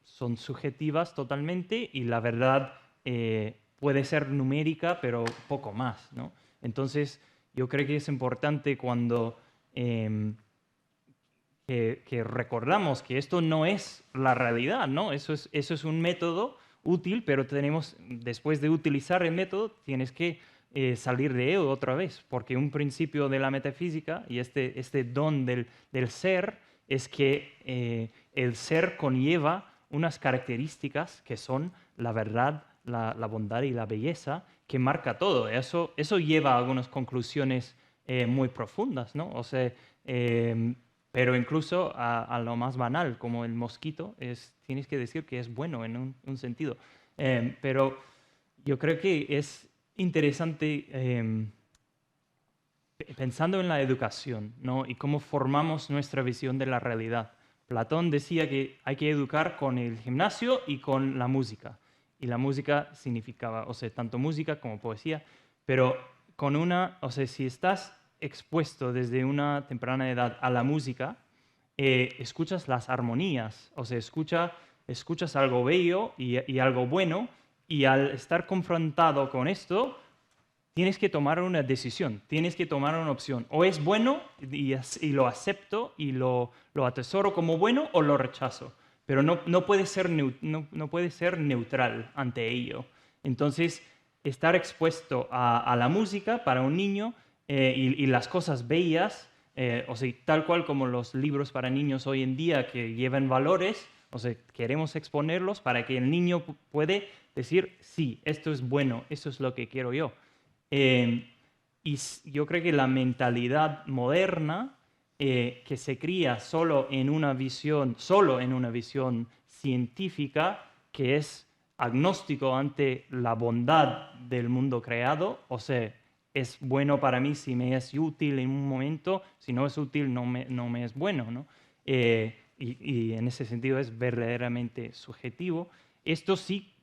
son subjetivas totalmente y la verdad puede ser numérica, pero poco más, ¿no? Entonces, yo creo que es importante cuando que recordamos que esto no es la realidad, ¿no? Eso es un método útil, pero después de utilizar el método, tienes que salir de él otra vez, porque un principio de la metafísica y este don del ser es que el ser conlleva unas características que son la verdad, la bondad y la belleza, que marca todo. Eso lleva a algunas conclusiones muy profundas, ¿no? O sea, pero incluso a lo más banal, como el mosquito, tienes que decir que es bueno en un sentido. Pero yo creo que es interesante pensando en la educación, ¿no? Y cómo formamos nuestra visión de la realidad. Platón decía que hay que educar con el gimnasio y con la música. Y la música significaba, o sea, tanto música como poesía, pero o sea, si estás expuesto desde una temprana edad a la música, escuchas las armonías, o sea, escuchas algo bello y algo bueno, y al estar confrontado con esto, tienes que tomar una decisión, tienes que tomar una opción. O es bueno y lo acepto y lo atesoro como bueno, o lo rechazo. Pero no puede ser neutral ante ello. Entonces, estar expuesto a la música para un niño y las cosas bellas, o sea, tal cual como los libros para niños hoy en día que llevan valores, o sea, queremos exponerlos para que el niño puede decir, sí, esto es bueno, esto es lo que quiero yo. Y yo creo que la mentalidad moderna que se cría solo en una visión científica, que es agnóstico ante la bondad del mundo creado, o sea, es bueno para mí si me es útil en un momento, si no es útil no me es bueno, ¿no? Y en ese sentido es verdaderamente subjetivo. Esto sí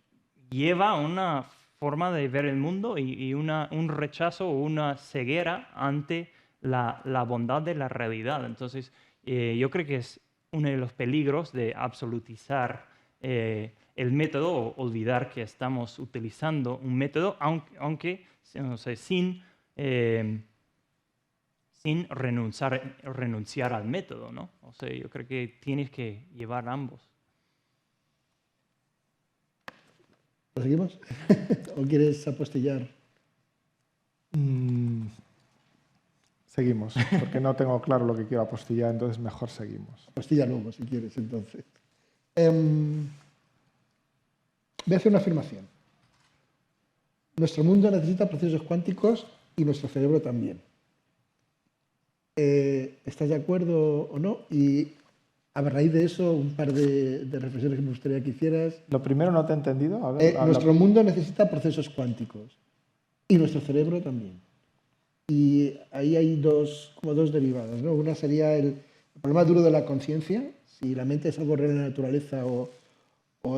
lleva a una forma de ver el mundo y un rechazo o una ceguera ante la bondad de la realidad. Entonces, yo creo que es uno de los peligros de absolutizar el método o olvidar que estamos utilizando un método, aunque o sea, sin renunciar al método, ¿no? O sea, yo creo que tienes que llevar ambos. ¿Lo seguimos? ¿O quieres apostillar? Seguimos, porque no tengo claro lo que quiero apostillar, entonces mejor seguimos. Apostilla luego, si quieres, entonces. Voy a hacer una afirmación. Nuestro mundo necesita procesos cuánticos y nuestro cerebro también. ¿Estás de acuerdo o no? Y a raíz de eso, un par de reflexiones que me gustaría que hicieras. Lo primero no te he entendido. A ver, nuestro mundo necesita procesos cuánticos y nuestro cerebro también. Y ahí hay como dos derivadas, ¿no? Una sería el problema duro de la conciencia, si la mente es algo real en la naturaleza o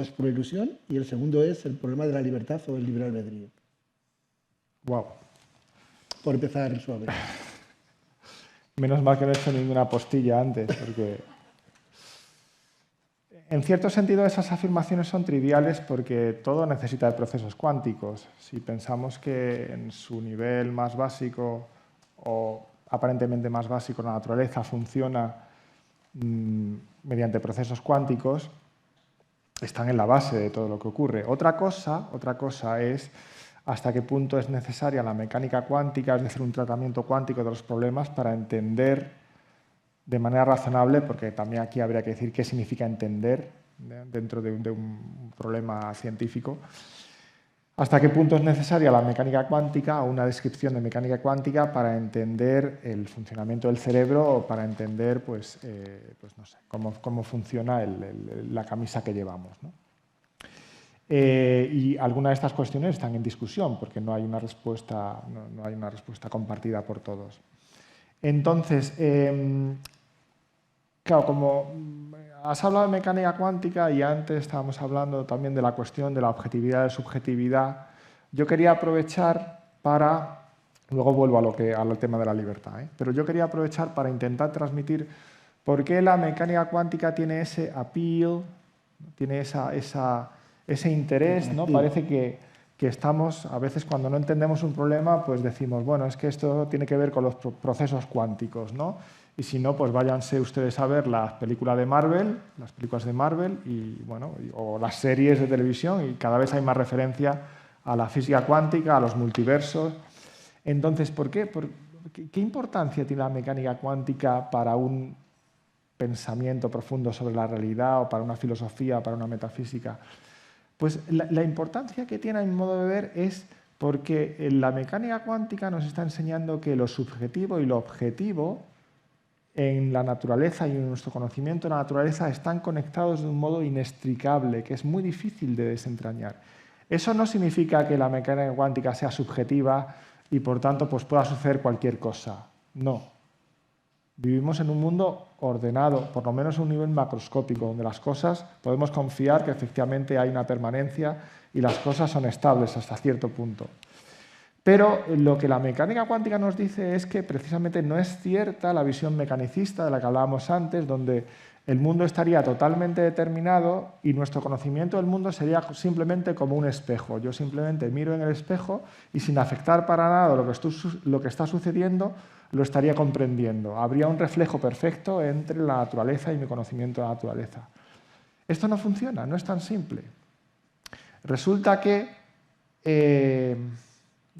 es por ilusión. Y el segundo es el problema de la libertad o el libre albedrío. Wow. Por empezar suave. Menos mal que no he hecho ninguna apostilla antes, porque en cierto sentido esas afirmaciones son triviales porque todo necesita de procesos cuánticos. Si pensamos que en su nivel más básico o aparentemente más básico la naturaleza funciona mediante procesos cuánticos, están en la base de todo lo que ocurre. Otra cosa es hasta qué punto es necesaria la mecánica cuántica, es decir, un tratamiento cuántico de los problemas para entender de manera razonable, porque también aquí habría que decir qué significa entender dentro de un problema científico, hasta qué punto es necesaria la mecánica cuántica o una descripción de mecánica cuántica para entender el funcionamiento del cerebro o para entender pues no sé, cómo funciona la camisa que llevamos, ¿no? Y algunas de estas cuestiones están en discusión porque no hay una respuesta compartida por todos. Entonces, claro, como has hablado de mecánica cuántica y antes estábamos hablando también de la cuestión de la objetividad y la subjetividad. Yo quería aprovechar para, luego vuelvo al tema de la libertad, pero yo quería aprovechar para intentar transmitir por qué la mecánica cuántica tiene ese appeal, tiene ese interés, ¿no? Parece que estamos, a veces cuando no entendemos un problema, pues decimos, bueno, es que esto tiene que ver con los procesos cuánticos, ¿no? Y si no, pues váyanse ustedes a ver las películas de Marvel, y, bueno, o las series de televisión, y cada vez hay más referencia a la física cuántica, a los multiversos. Entonces, ¿qué importancia tiene la mecánica cuántica para un pensamiento profundo sobre la realidad, o para una filosofía, o para una metafísica? Pues la importancia que tiene, a mi modo de ver, es porque la mecánica cuántica nos está enseñando que lo subjetivo y lo objetivo en la naturaleza y en nuestro conocimiento de la naturaleza están conectados de un modo inextricable, que es muy difícil de desentrañar. Eso no significa que la mecánica cuántica sea subjetiva y, por tanto, pues pueda suceder cualquier cosa. No. Vivimos en un mundo ordenado, por lo menos a un nivel macroscópico, donde las cosas podemos confiar que efectivamente hay una permanencia y las cosas son estables hasta cierto punto. Pero lo que la mecánica cuántica nos dice es que precisamente no es cierta la visión mecanicista de la que hablábamos antes, donde el mundo estaría totalmente determinado y nuestro conocimiento del mundo sería simplemente como un espejo. Yo simplemente miro en el espejo y, sin afectar para nada lo que está sucediendo, lo estaría comprendiendo. Habría un reflejo perfecto entre la naturaleza y mi conocimiento de la naturaleza. Esto no funciona, no es tan simple. Resulta que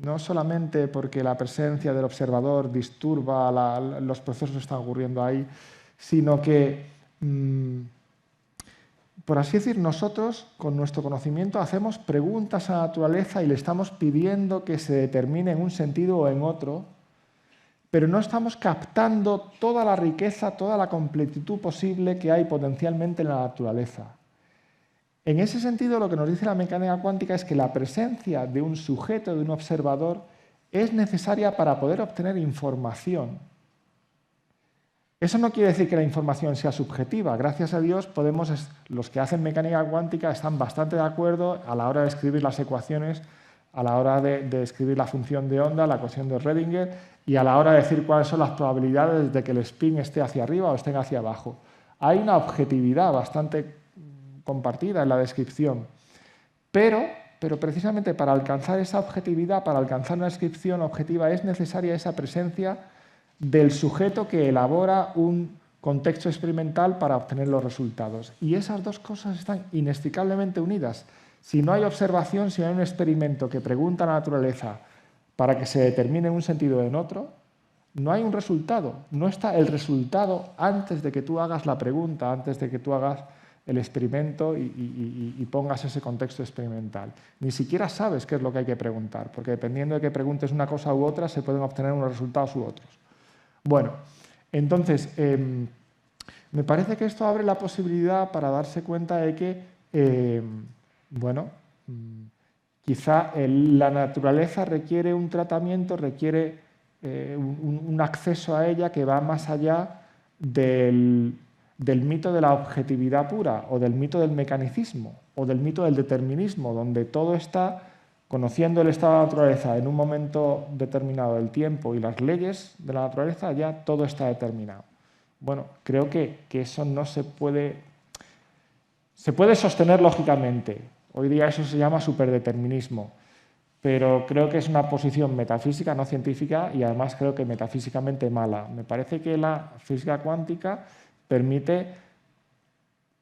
no solamente porque la presencia del observador disturba los procesos que están ocurriendo ahí, sino que, por así decir, nosotros con nuestro conocimiento hacemos preguntas a la naturaleza y le estamos pidiendo que se determine en un sentido o en otro, pero no estamos captando toda la riqueza, toda la completitud posible que hay potencialmente en la naturaleza. En ese sentido, lo que nos dice la mecánica cuántica es que la presencia de un sujeto, de un observador, es necesaria para poder obtener información. Eso no quiere decir que la información sea subjetiva. Gracias a Dios, los que hacen mecánica cuántica están bastante de acuerdo a la hora de escribir las ecuaciones, a la hora de escribir la función de onda, la ecuación de Schrödinger, y a la hora de decir cuáles son las probabilidades de que el spin esté hacia arriba o esté hacia abajo. Hay una objetividad bastante compartida en la descripción, pero precisamente para alcanzar esa objetividad, para alcanzar una descripción objetiva, es necesaria esa presencia del sujeto que elabora un contexto experimental para obtener los resultados. Y esas dos cosas están inextricablemente unidas. Si no hay observación, si no hay un experimento que pregunta a la naturaleza para que se determine en un sentido o en otro, no hay un resultado. No está el resultado antes de que tú hagas la pregunta, antes de que tú hagas el experimento y pongas ese contexto experimental. Ni siquiera sabes qué es lo que hay que preguntar, porque dependiendo de que preguntes una cosa u otra, se pueden obtener unos resultados u otros. Bueno, entonces, me parece que esto abre la posibilidad para darse cuenta de que, quizá la naturaleza requiere un tratamiento, requiere un acceso a ella que va más allá del mito de la objetividad pura, o del mito del mecanicismo, o del mito del determinismo, donde todo está, conociendo el estado de la naturaleza en un momento determinado del tiempo y las leyes de la naturaleza, ya todo está determinado. Bueno, creo que eso no se puede sostener lógicamente. Hoy día eso se llama superdeterminismo, pero creo que es una posición metafísica, no científica, y además creo que metafísicamente mala. Me parece que la física cuántica permite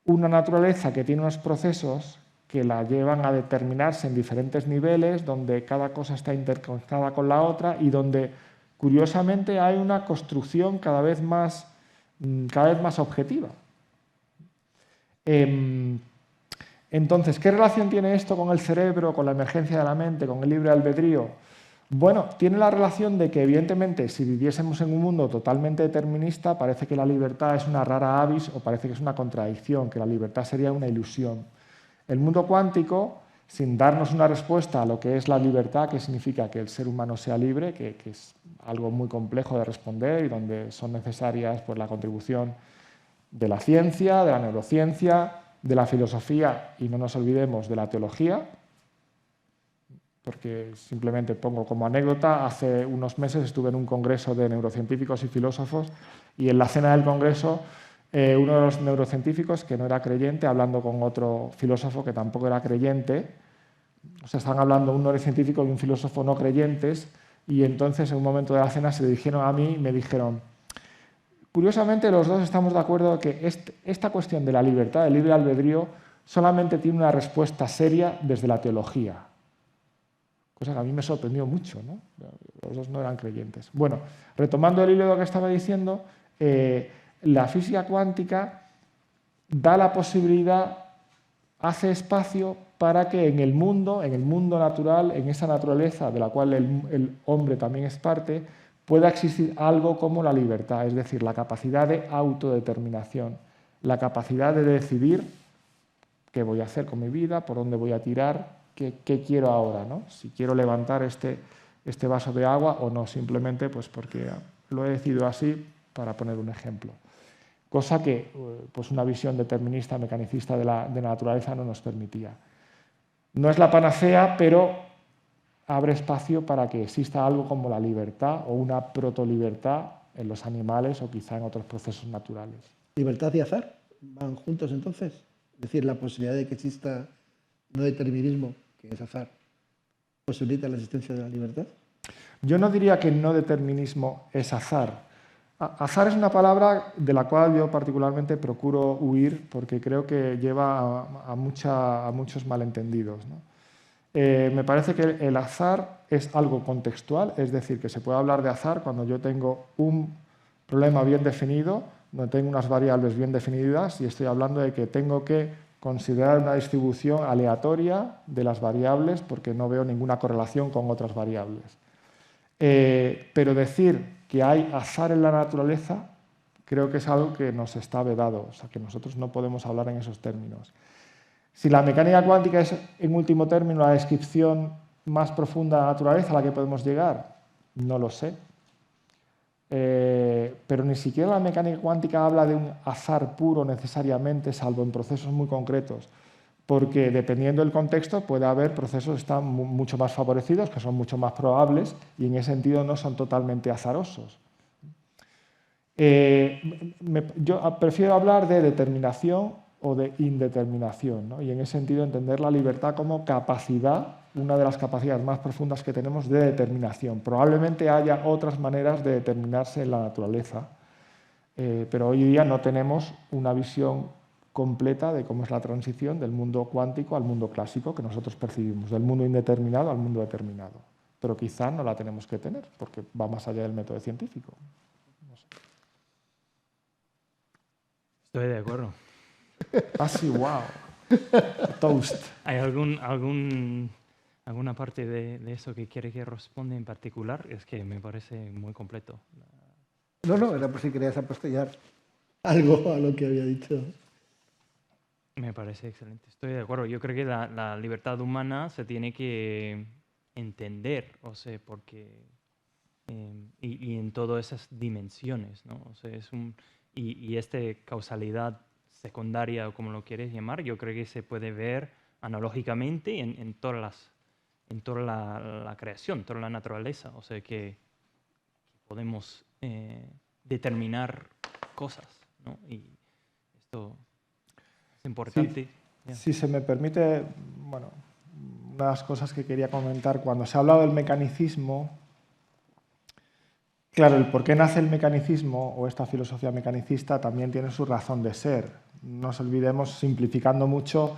una naturaleza que tiene unos procesos que la llevan a determinarse en diferentes niveles, donde cada cosa está interconectada con la otra y donde, curiosamente, hay una construcción cada vez más objetiva. Entonces, ¿qué relación tiene esto con el cerebro, con la emergencia de la mente, con el libre albedrío? Bueno, tiene la relación de que, evidentemente, si viviésemos en un mundo totalmente determinista, parece que la libertad es una rara avis o parece que es una contradicción, que la libertad sería una ilusión. El mundo cuántico, sin darnos una respuesta a lo que es la libertad, que significa que el ser humano sea libre, que es algo muy complejo de responder y donde son necesarias, pues, la contribución de la ciencia, de la neurociencia, de la filosofía y no nos olvidemos de la teología, porque simplemente pongo como anécdota, hace unos meses estuve en un congreso de neurocientíficos y filósofos y en la cena del congreso uno de los neurocientíficos, que no era creyente, hablando con otro filósofo que tampoco era creyente, o sea, estaban hablando un neurocientífico y un filósofo no creyentes, y entonces en un momento de la cena se dirigieron a mí y me dijeron, curiosamente los dos estamos de acuerdo que esta cuestión de la libertad, del libre albedrío, solamente tiene una respuesta seria desde la teología. Cosa que a mí me sorprendió mucho, ¿no? Los dos no eran creyentes. Bueno, retomando el hilo de lo que estaba diciendo, la física cuántica da la posibilidad, hace espacio para que en el mundo natural, en esa naturaleza de la cual el hombre también es parte, pueda existir algo como la libertad, es decir, la capacidad de autodeterminación, la capacidad de decidir qué voy a hacer con mi vida, por dónde voy a tirar, qué quiero ahora, ¿no? Si quiero levantar este vaso de agua o no, simplemente pues porque lo he decidido así, para poner un ejemplo. Cosa que pues una visión determinista, mecanicista de la naturaleza no nos permitía. No es la panacea, pero abre espacio para que exista algo como la libertad o una protolibertad en los animales o quizá en otros procesos naturales. ¿Libertad y azar van juntos entonces? Es decir, la posibilidad de que exista no determinismo, que es azar, ¿posibilita la existencia de la libertad? Yo no diría que no determinismo es azar. Azar es una palabra de la cual yo particularmente procuro huir porque creo que lleva a muchos malentendidos, ¿no? Me parece que el azar es algo contextual, es decir, que se puede hablar de azar cuando yo tengo un problema bien definido, donde tengo unas variables bien definidas y estoy hablando de que tengo que considerar una distribución aleatoria de las variables porque no veo ninguna correlación con otras variables. Pero decir que hay azar en la naturaleza creo que es algo que nos está vedado, o sea, que nosotros no podemos hablar en esos términos. Si la mecánica cuántica es, en último término, la descripción más profunda de la naturaleza a la que podemos llegar, no lo sé. Pero ni siquiera la mecánica cuántica habla de un azar puro necesariamente, salvo en procesos muy concretos, porque dependiendo del contexto puede haber procesos que están mucho más favorecidos, que son mucho más probables y en ese sentido no son totalmente azarosos. Yo prefiero hablar de determinación o de indeterminación, ¿no? Y en ese sentido entender la libertad como capacidad, una de las capacidades más profundas que tenemos de determinación. Probablemente haya otras maneras de determinarse en la naturaleza, pero hoy día no tenemos una visión completa de cómo es la transición del mundo cuántico al mundo clásico que nosotros percibimos, del mundo indeterminado al mundo determinado. Pero quizá no la tenemos que tener, porque va más allá del método científico. No sé. Estoy de acuerdo. Ah, sí, wow. Toast. ¿Hay alguna parte de eso que quiere que responda en particular? Es que me parece muy completo. No, era por si querías apostillar algo a lo que había dicho. Me parece excelente. Estoy de acuerdo. Yo creo que la libertad humana se tiene que entender, o sea, porque y en todas esas dimensiones, ¿no? O sea, esta causalidad secundaria o como lo quieres llamar, yo creo que se puede ver analógicamente en toda la creación, toda la naturaleza. O sea, que podemos determinar cosas, ¿no? Y esto es importante. Sí, si se me permite, bueno, una de las cosas que quería comentar, cuando se ha hablado del mecanicismo, claro, el por qué nace el mecanicismo o esta filosofía mecanicista también tiene su razón de ser. No nos olvidemos, simplificando mucho,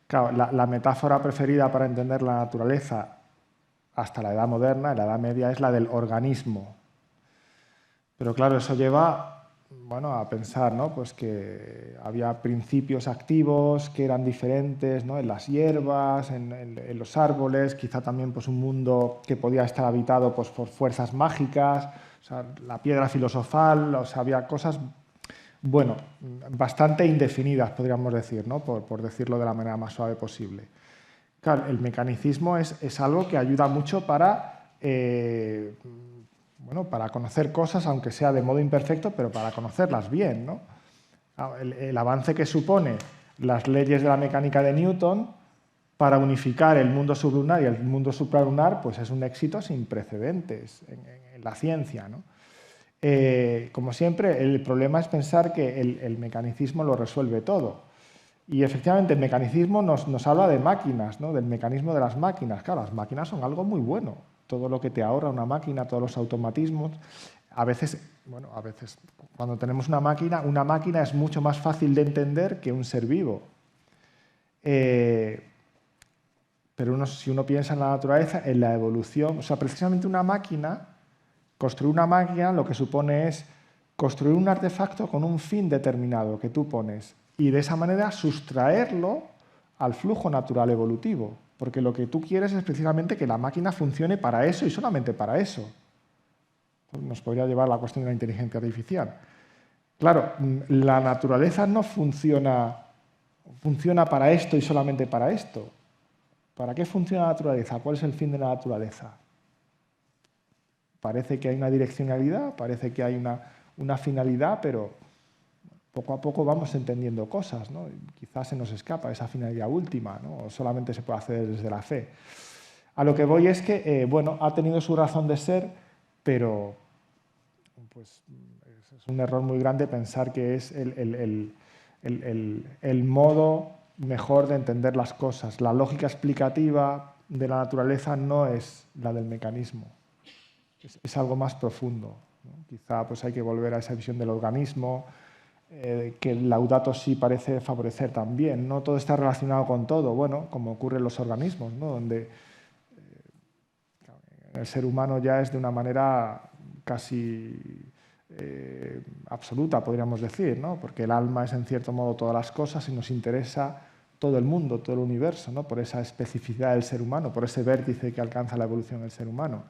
claro, la metáfora preferida para entender la naturaleza hasta la Edad Moderna, en la Edad Media, es la del organismo. Pero claro, eso lleva, bueno, a pensar, ¿no? Pues que había principios activos que eran diferentes, ¿no? En las hierbas, en los árboles, quizá también pues, un mundo que podía estar habitado pues, por fuerzas mágicas, o sea, la piedra filosofal, o sea, había cosas, bueno, bastante indefinidas, podríamos decir, ¿no? Por decirlo de la manera más suave posible. Claro, el mecanicismo es algo que ayuda mucho para, bueno, para conocer cosas, aunque sea de modo imperfecto, pero para conocerlas bien, ¿no? El avance que supone las leyes de la mecánica de Newton para unificar el mundo sublunar y el mundo supralunar, pues es un éxito sin precedentes en la ciencia, ¿no? Como siempre, el problema es pensar que el mecanicismo lo resuelve todo. Y efectivamente el mecanicismo nos habla de máquinas, ¿no? Del mecanismo de las máquinas. Claro, las máquinas son algo muy bueno. Todo lo que te ahorra una máquina, todos los automatismos. A veces cuando tenemos una máquina es mucho más fácil de entender que un ser vivo. Pero si uno piensa en la naturaleza, en la evolución, o sea, precisamente construir una máquina lo que supone es construir un artefacto con un fin determinado que tú pones y de esa manera sustraerlo al flujo natural evolutivo, porque lo que tú quieres es precisamente que la máquina funcione para eso y solamente para eso. Nos podría llevar a la cuestión de la inteligencia artificial. Claro, la naturaleza no funciona para esto y solamente para esto. ¿Para qué funciona la naturaleza? ¿Cuál es el fin de la naturaleza? Parece que hay una direccionalidad, parece que hay una finalidad, pero poco a poco vamos entendiendo cosas, ¿no? Quizás se nos escapa esa finalidad última, ¿no? O solamente se puede hacer desde la fe. A lo que voy es que, ha tenido su razón de ser, pero pues, es un error muy grande pensar que es el modo mejor de entender las cosas. La lógica explicativa de la naturaleza no es la del mecanismo, es algo más profundo, ¿no? Quizá pues, hay que volver a esa visión del organismo, que el Laudato Si parece favorecer también. No todo está relacionado con todo, bueno, como ocurre en los organismos, ¿no? Donde el ser humano ya es de una manera casi absoluta, podríamos decir, ¿no? Porque el alma es en cierto modo todas las cosas y nos interesa todo el mundo, todo el universo, ¿no? Por esa especificidad del ser humano, por ese vértice que alcanza la evolución del ser humano.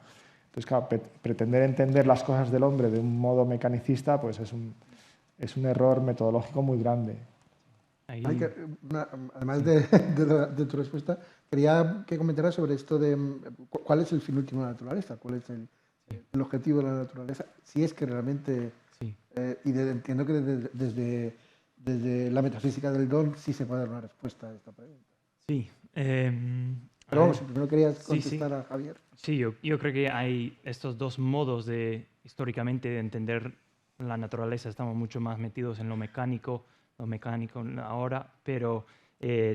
Entonces, claro, pretender entender las cosas del hombre de un modo mecanicista pues es un error metodológico muy grande. Además de tu respuesta, quería que comentaras sobre esto de cuál es el fin último de la naturaleza, cuál es el objetivo de la naturaleza, si es que realmente, Sí. Entiendo que desde la metafísica del don sí se puede dar una respuesta a esta pregunta. Sí. Pero vamos, si primero querías Sí, contestar a Javier. Sí, yo creo que hay estos dos modos históricamente de entender la naturaleza. Estamos mucho más metidos en lo mecánico ahora, pero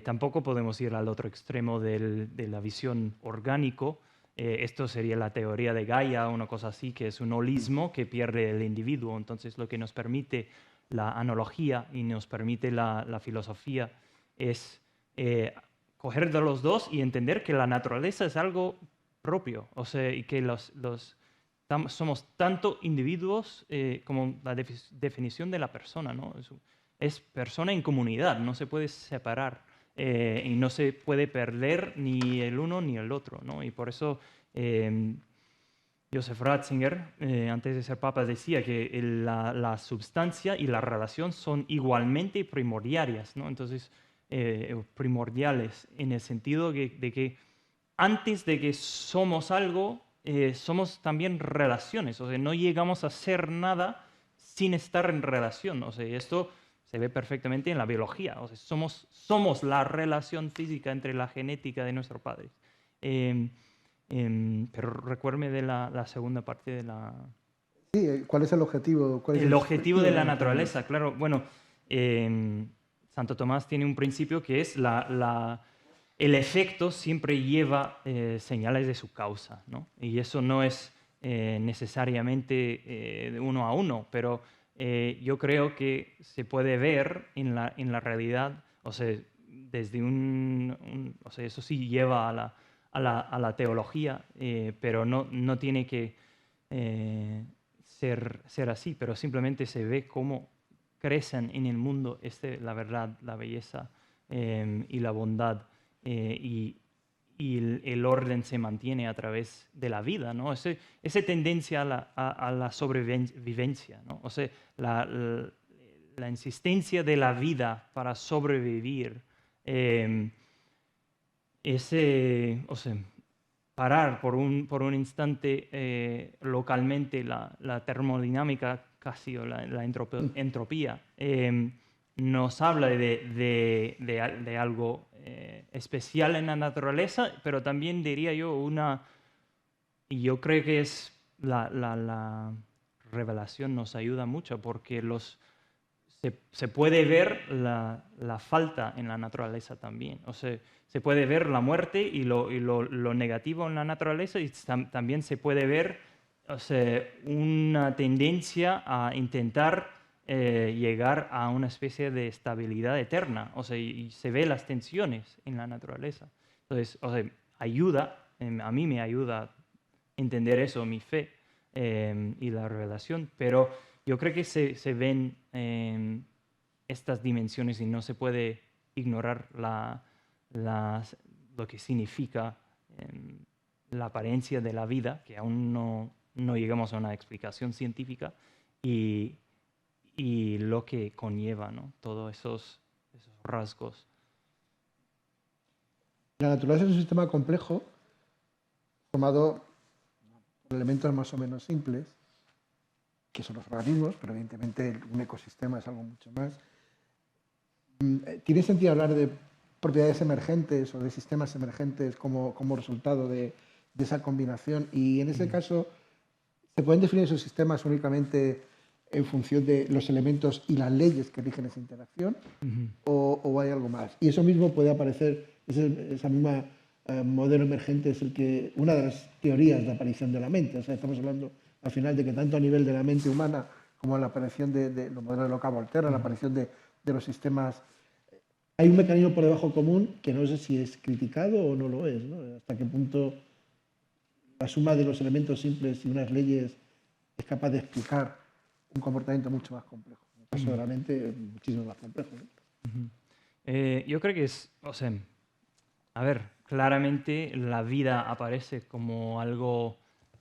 tampoco podemos ir al otro extremo de la visión orgánico. Esto sería la teoría de Gaia, una cosa así, que es un holismo que pierde el individuo. Entonces, lo que nos permite la analogía y nos permite la filosofía es coger de los dos y entender que la naturaleza es algo propio, o sea, y que somos tanto individuos como la definición de la persona, ¿no? Es persona en comunidad, no se puede separar y no se puede perder ni el uno ni el otro, ¿no? Y por eso Joseph Ratzinger, antes de ser papa, decía que la substancia y la relación son igualmente primordiales, ¿no? Entonces, primordiales en el sentido de que antes de que somos algo, somos también relaciones. O sea, no llegamos a ser nada sin estar en relación. O sea, esto se ve perfectamente en la biología. O sea, somos la relación física entre la genética de nuestros padres. Pero recuérdeme de la segunda parte de la... Sí, ¿cuál es el objetivo? El objetivo de la naturaleza, claro. Bueno, Santo Tomás tiene un principio que es el efecto siempre lleva señales de su causa, ¿no? Y eso no es necesariamente de uno a uno, pero yo creo que se puede ver en la realidad, o sea, desde o sea, eso sí lleva a la teología, pero no tiene que ser así, pero simplemente se ve cómo crecen en el mundo la verdad, la belleza y la bondad. Y el orden se mantiene a través de la vida, ¿no? Esa tendencia a la sobrevivencia, ¿no? O sea, la insistencia de la vida para sobrevivir, o sea, parar por un instante localmente la termodinámica casi o la entropía, nos habla de algo especial en la naturaleza, pero también diría yo y yo creo que es la revelación nos ayuda mucho porque se puede ver la falta en la naturaleza también. O sea, se puede ver la muerte y lo negativo en la naturaleza y también se puede ver, o sea, una tendencia a intentar llegar a una especie de estabilidad eterna. O sea, y se ve las tensiones en la naturaleza. Entonces, o sea, a mí me ayuda a entender eso, mi fe y la revelación, pero yo creo que se ven estas dimensiones y no se puede ignorar lo que significa la apariencia de la vida, que aún no llegamos a una explicación científica, y lo que conlleva, ¿no? Todos esos rasgos. La naturaleza es un sistema complejo formado por elementos más o menos simples, que son los organismos, pero evidentemente un ecosistema es algo mucho más. ¿Tiene sentido hablar de propiedades emergentes o de sistemas emergentes como resultado de esa combinación? Y en ese caso, ¿se pueden definir esos sistemas únicamente en función de los elementos y las leyes que rigen esa interacción? ¿O hay algo más? Y eso mismo puede aparecer, esa misma modelo emergente es una de las teorías de aparición de la mente. O sea, estamos hablando al final de que tanto a nivel de la mente humana como la aparición de los modelos de Loca-Volterra, la aparición de los sistemas, hay un mecanismo por debajo común que no sé si es criticado o no lo es, ¿no? Hasta qué punto la suma de los elementos simples y unas leyes es capaz de explicar un comportamiento mucho más complejo. En el caso de la mente es muchísimo más complejo, ¿no? Yo creo que o sea, a ver, claramente la vida aparece como algo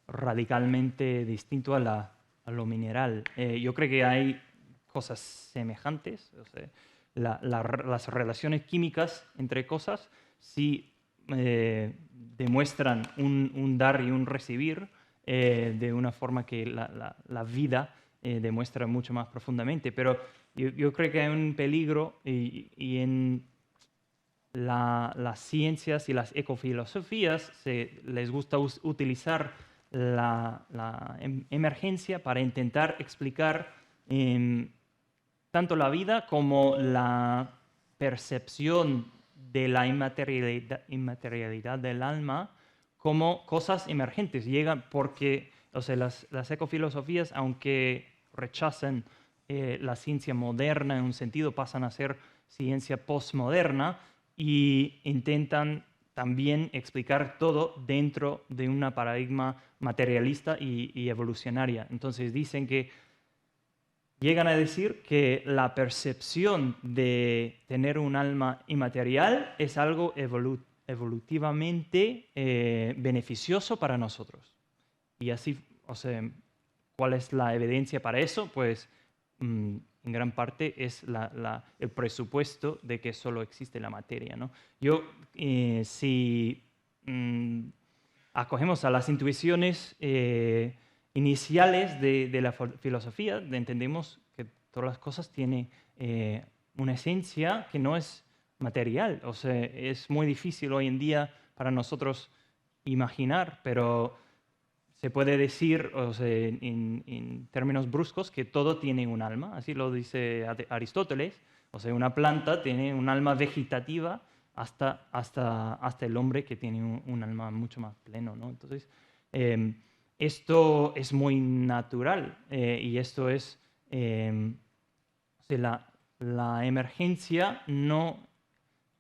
radicalmente distinto a lo mineral. Yo creo que hay cosas semejantes, o sea, las relaciones químicas entre cosas sí demuestran un dar y un recibir de una forma que la vida demuestra mucho más profundamente. Pero yo creo que hay un peligro y en las ciencias y las ecofilosofías les gusta utilizar la emergencia para intentar explicar tanto la vida como la percepción de la inmaterialidad del alma como cosas emergentes. Llegan porque, o sea, las ecofilosofías, aunque rechazan la ciencia moderna en un sentido, pasan a ser ciencia postmoderna y intentan también explicar todo dentro de una paradigma materialista y evolucionaria. Entonces dicen que llegan a decir que la percepción de tener un alma inmaterial es algo evolutivamente beneficioso para nosotros. Y así, o sea, ¿cuál es la evidencia para eso? Pues en gran parte es el presupuesto de que solo existe la materia, ¿no? Si acogemos a las intuiciones iniciales de la filosofía, entendemos que todas las cosas tienen una esencia que no es material. O sea, es muy difícil hoy en día para nosotros imaginar, pero se puede decir, o sea, en términos bruscos, que todo tiene un alma. Así lo dice Aristóteles. O sea, una planta tiene un alma vegetativa hasta el hombre, que tiene un alma mucho más pleno, ¿no? Entonces, esto es muy natural y esto es, o sea, la emergencia no...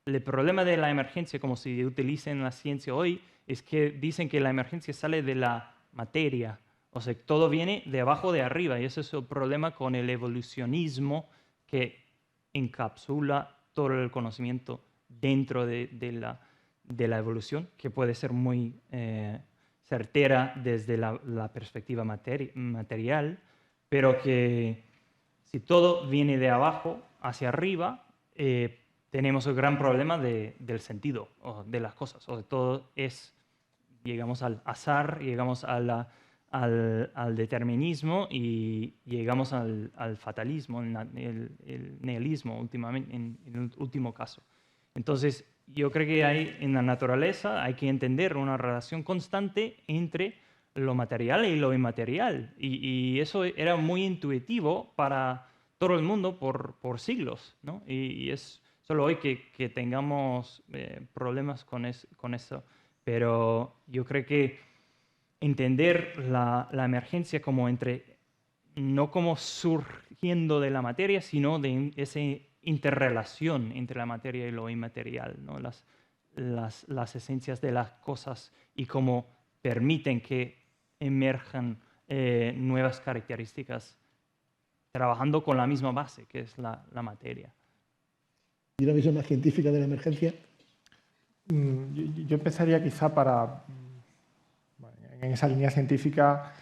El problema de la emergencia, como se utiliza en la ciencia hoy, es que dicen que la emergencia sale de la materia, o sea, todo viene de abajo de arriba, y ese es el problema con el evolucionismo que encapsula todo el conocimiento dentro de la evolución, que puede ser muy certera desde la perspectiva material, pero que si todo viene de abajo hacia arriba, tenemos el gran problema del sentido de las cosas. O sea, todo es, llegamos al azar, llegamos a al determinismo y llegamos al fatalismo, el nihilismo últimamente, en el último caso. Entonces, yo creo que en la naturaleza hay que entender una relación constante entre lo material y lo inmaterial. Y eso era muy intuitivo para todo el mundo por siglos, ¿no? Y es solo hoy que tengamos problemas con eso. Pero yo creo que entender la emergencia como no como surgiendo de la materia, sino de esa interrelación entre la materia y lo inmaterial, ¿no? Las esencias de las cosas y cómo permiten que emerjan nuevas características trabajando con la misma base, que es la materia. ¿Y una visión más científica de la emergencia? Yo empezaría quizá en esa línea científica,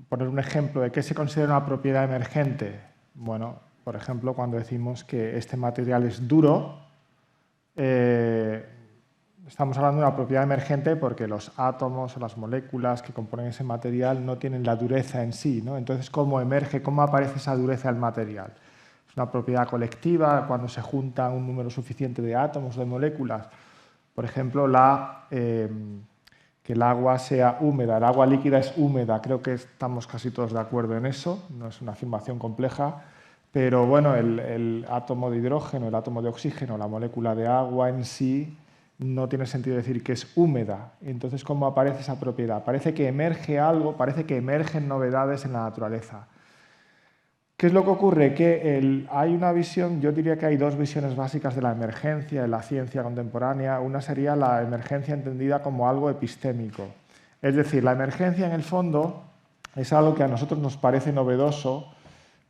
poner un ejemplo de qué se considera una propiedad emergente. Bueno, por ejemplo, cuando decimos que este material es duro, estamos hablando de una propiedad emergente porque los átomos o las moléculas que componen ese material no tienen la dureza en sí, ¿no? Entonces, ¿cómo emerge, cómo aparece esa dureza del material? Es una propiedad colectiva cuando se junta un número suficiente de átomos o de moléculas. Por ejemplo, que el agua sea húmeda. El agua líquida es húmeda. Creo que estamos casi todos de acuerdo en eso. No es una afirmación compleja. Pero bueno, el átomo de hidrógeno, el átomo de oxígeno, la molécula de agua en sí, no tiene sentido decir que es húmeda. Entonces, ¿cómo aparece esa propiedad? Parece que emerge algo, parece que emergen novedades en la naturaleza. ¿Qué es lo que ocurre? Que hay una visión, yo diría que hay dos visiones básicas de la emergencia en la ciencia contemporánea. Una sería la emergencia entendida como algo epistémico. Es decir, la emergencia en el fondo es algo que a nosotros nos parece novedoso,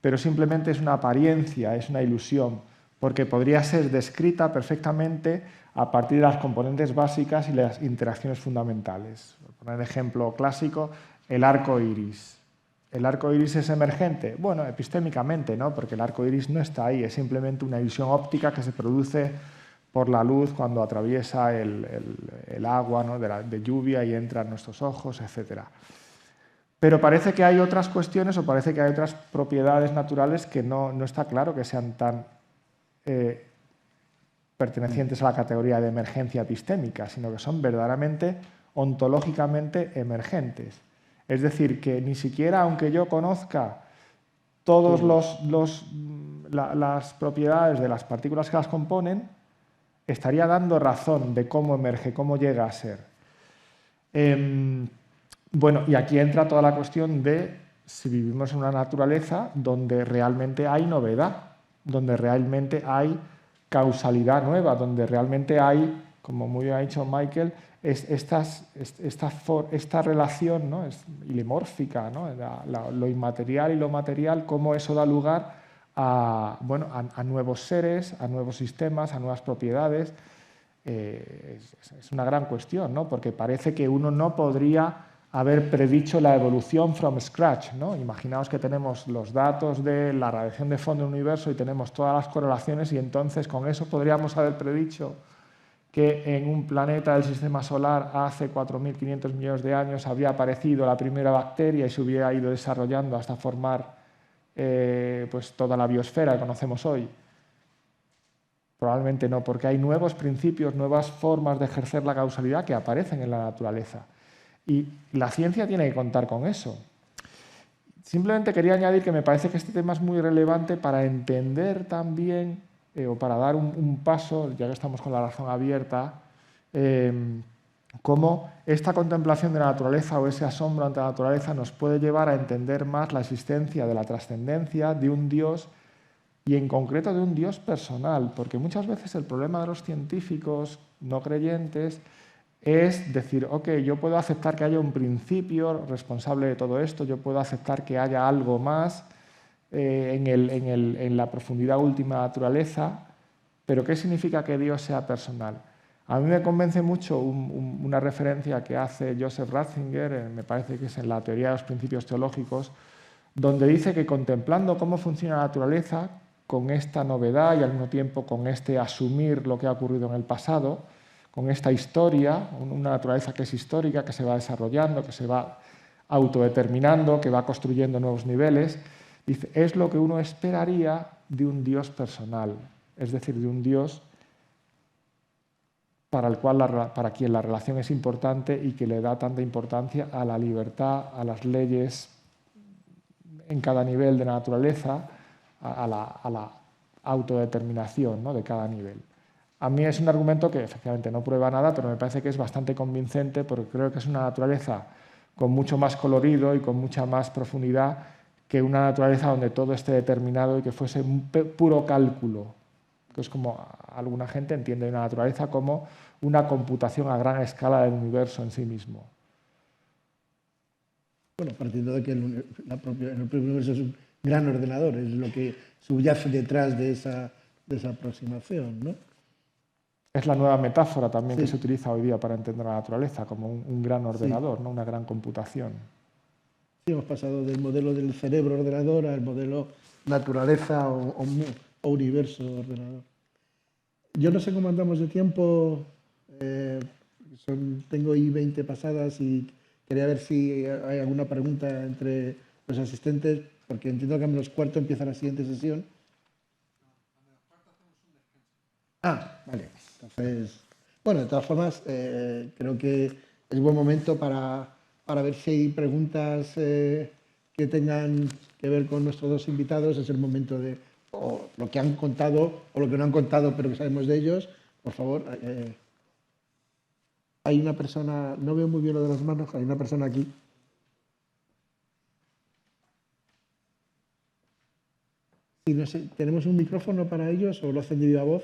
pero simplemente es una apariencia, es una ilusión, porque podría ser descrita perfectamente a partir de las componentes básicas y las interacciones fundamentales. Por poner un ejemplo clásico, el arco iris. ¿El arco iris es emergente? Bueno, epistémicamente, ¿no? Porque el arco iris no está ahí, es simplemente una ilusión óptica que se produce por la luz cuando atraviesa el agua, ¿no? de lluvia y entra en nuestros ojos, etc. Pero parece que hay otras cuestiones o parece que hay otras propiedades naturales que no está claro que sean tan pertenecientes a la categoría de emergencia epistémica, sino que son verdaderamente ontológicamente emergentes. Es decir, que ni siquiera aunque yo conozca todas las propiedades de las partículas que las componen, estaría dando razón de cómo emerge, cómo llega a ser. Bueno, y aquí entra toda la cuestión de si vivimos en una naturaleza donde realmente hay novedad, donde realmente hay causalidad nueva, donde realmente hay, como muy bien ha dicho Michael, esta relación, ¿no? Ilemórfica, ¿no? Lo inmaterial y lo material, cómo eso da lugar a nuevos seres, a nuevos sistemas, a nuevas propiedades. Es una gran cuestión, ¿no? Porque parece que uno no podría haber predicho la evolución from scratch, ¿no? Imaginaos que tenemos los datos de la radiación de fondo del universo y tenemos todas las correlaciones y entonces con eso podríamos haber predicho que en un planeta del sistema solar hace 4.500 millones de años habría aparecido la primera bacteria y se hubiera ido desarrollando hasta formar pues toda la biosfera que conocemos hoy. Probablemente no, porque hay nuevos principios, nuevas formas de ejercer la causalidad que aparecen en la naturaleza. Y la ciencia tiene que contar con eso. Simplemente quería añadir que me parece que este tema es muy relevante para entender también, o para dar un paso, ya que estamos con la razón abierta, cómo esta contemplación de la naturaleza o ese asombro ante la naturaleza nos puede llevar a entender más la existencia de la trascendencia de un Dios y en concreto de un Dios personal, porque muchas veces el problema de los científicos no creyentes es decir, ok, yo puedo aceptar que haya un principio responsable de todo esto, yo puedo aceptar que haya algo más en la profundidad última de la naturaleza, pero ¿qué significa que Dios sea personal? A mí me convence mucho una referencia que hace Joseph Ratzinger, me parece que es en la teoría de los principios teológicos, donde dice que contemplando cómo funciona la naturaleza, con esta novedad y al mismo tiempo con este asumir lo que ha ocurrido en el pasado, con esta historia, una naturaleza que es histórica, que se va desarrollando, que se va autodeterminando, que va construyendo nuevos niveles. Dice, es lo que uno esperaría de un Dios personal, es decir, de un Dios para quien la relación es importante y que le da tanta importancia a la libertad, a las leyes en cada nivel de la naturaleza, a la autodeterminación, ¿no?, de cada nivel. A mí es un argumento que efectivamente no prueba nada, pero me parece que es bastante convincente porque creo que es una naturaleza con mucho más colorido y con mucha más profundidad que una naturaleza donde todo esté determinado y que fuese un puro cálculo, que es como alguna gente entiende una naturaleza como una computación a gran escala del universo en sí mismo. Bueno, partiendo de que el propio universo es un gran ordenador, es lo que subyace detrás de esa aproximación, ¿no? Es la nueva metáfora también Sí. que se utiliza hoy día para entender la naturaleza, como un gran ordenador, Sí. ¿no?, una gran computación. Sí, hemos pasado del modelo del cerebro ordenador al modelo naturaleza o universo ordenador. Yo no sé cómo andamos de tiempo, tengo ahí 20 pasadas y quería ver si hay alguna pregunta entre los asistentes, porque entiendo que a -4 empieza la siguiente sesión. Ah, vale. Entonces, bueno, de todas formas, creo que es buen momento para ver si hay preguntas que tengan que ver con nuestros dos invitados. Es el momento de o lo que han contado o lo que no han contado, pero que sabemos de ellos. Por favor, hay una persona, no veo muy bien lo de las manos, hay una persona aquí. Sí, no sé, ¿tenemos un micrófono para ellos o lo hacen de viva voz?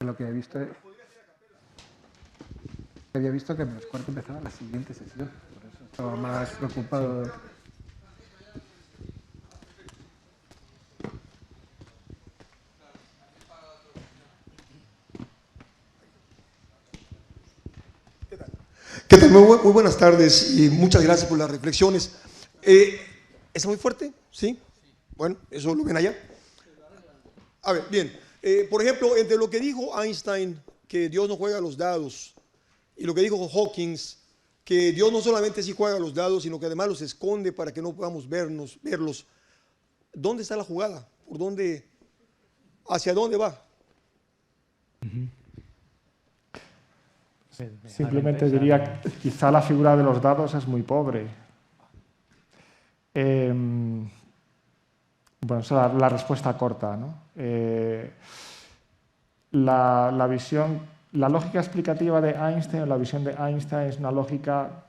Lo que he visto había visto que a -4 empezaba la siguiente sesión, por eso estaba más preocupado. ¿Qué tal? Muy buenas tardes y muchas gracias por las reflexiones. ¿Está muy fuerte? ¿Sí? Bueno, eso lo ven allá. A ver, bien. Por ejemplo, entre lo que dijo Einstein, que Dios no juega a los dados, y lo que dijo Hawkins, que Dios no solamente sí juega a los dados, sino que además los esconde para que no podamos verlos. ¿Dónde está la jugada? ¿Por dónde? ¿Hacia dónde va? Simplemente diría que quizá la figura de los dados es muy pobre. Bueno, esa es la respuesta corta, ¿no? La lógica explicativa de Einstein, la visión de Einstein es una lógica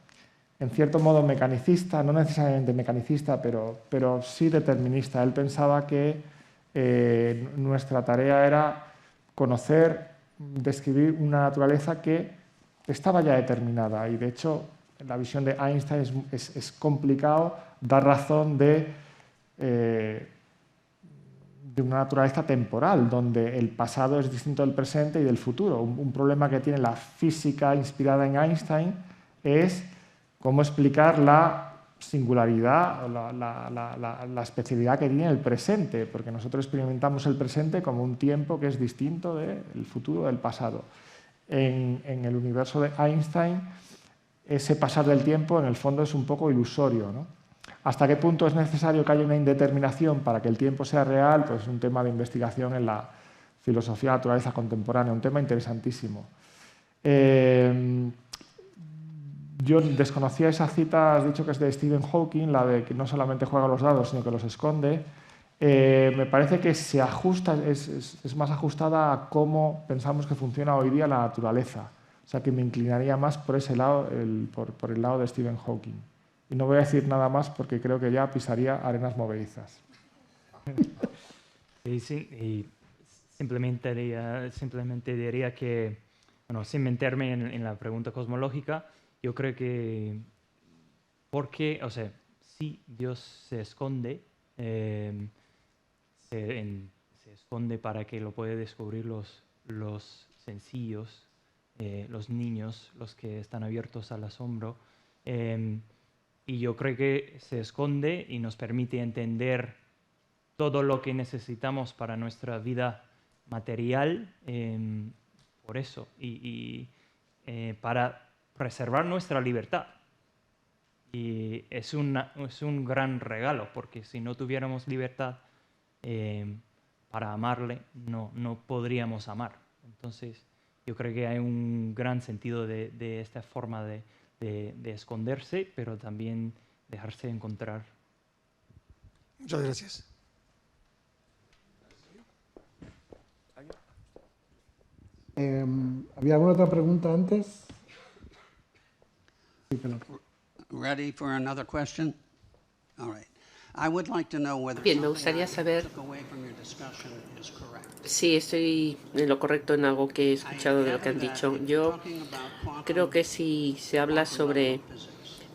en cierto modo mecanicista, no necesariamente mecanicista, pero sí determinista. Él pensaba que nuestra tarea era conocer, describir una naturaleza que estaba ya determinada, y de hecho en la visión de Einstein es complicado dar razón de una naturaleza temporal, donde el pasado es distinto del presente y del futuro. Un problema que tiene la física inspirada en Einstein es cómo explicar la singularidad, la especialidad que tiene el presente, porque nosotros experimentamos el presente como un tiempo que es distinto del futuro, del pasado. En el universo de Einstein, ese pasar del tiempo en el fondo es un poco ilusorio, ¿no? ¿Hasta qué punto es necesario que haya una indeterminación para que el tiempo sea real? Pues es un tema de investigación en la filosofía de la naturaleza contemporánea, un tema interesantísimo. Yo desconocía esa cita, has dicho que es de Stephen Hawking, la de que no solamente juega los dados, sino que los esconde. Me parece que se ajusta, es más ajustada a cómo pensamos que funciona hoy día la naturaleza. O sea que me inclinaría más por ese lado, por el lado de Stephen Hawking. Y no voy a decir nada más porque creo que ya pisaría arenas movedizas. Y simplemente diría que, bueno, sin meterme en la pregunta cosmológica, yo creo que, o sea, si Dios se esconde, se esconde para que lo puedan descubrir los sencillos, los niños, los que están abiertos al asombro. Y yo creo que se esconde y nos permite entender todo lo que necesitamos para nuestra vida material, por eso, y para preservar nuestra libertad. Y es un gran regalo, porque si no tuviéramos libertad para amarle, no podríamos amar. Entonces, yo creo que hay un gran sentido de esta forma de esconderse, pero también dejarse encontrar. Muchas gracias. ¿Había alguna otra pregunta antes? Sí, pero... Ready for another question? All right. I would like to know whether Bien, me gustaría saber si estoy en lo correcto en algo que he escuchado de lo que han dicho. Yo creo que si se habla sobre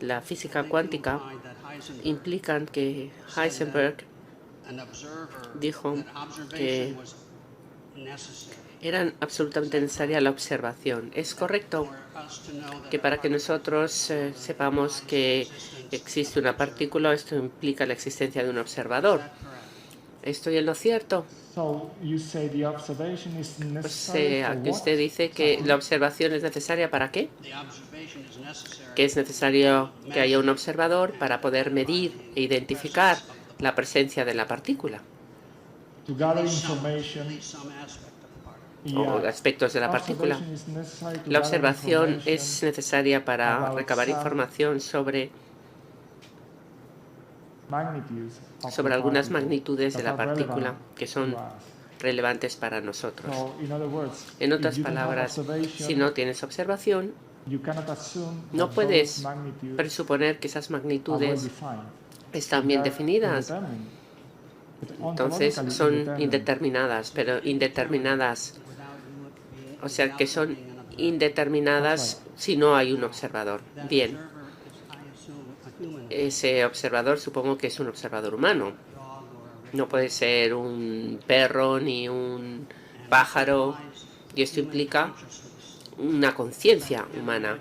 la física cuántica, implican que Heisenberg dijo que era absolutamente necesaria la observación. ¿Es correcto que para que nosotros sepamos que existe una partícula, esto implica la existencia de un observador? ¿Estoy en lo cierto? O sea, que usted dice que la observación es necesaria ¿para qué? Que es necesario que haya un observador para poder medir e identificar la presencia de la partícula o aspectos de la partícula. La observación es necesaria para recabar información sobre algunas magnitudes de la partícula que son relevantes para nosotros. En otras palabras, si no tienes observación, no puedes presuponer que esas magnitudes están bien definidas. Entonces son indeterminadas, pero indeterminadas, o sea que son indeterminadas si no hay un observador. Bien, ese observador supongo que es un observador humano. No puede ser un perro ni un pájaro, y esto implica una conciencia humana.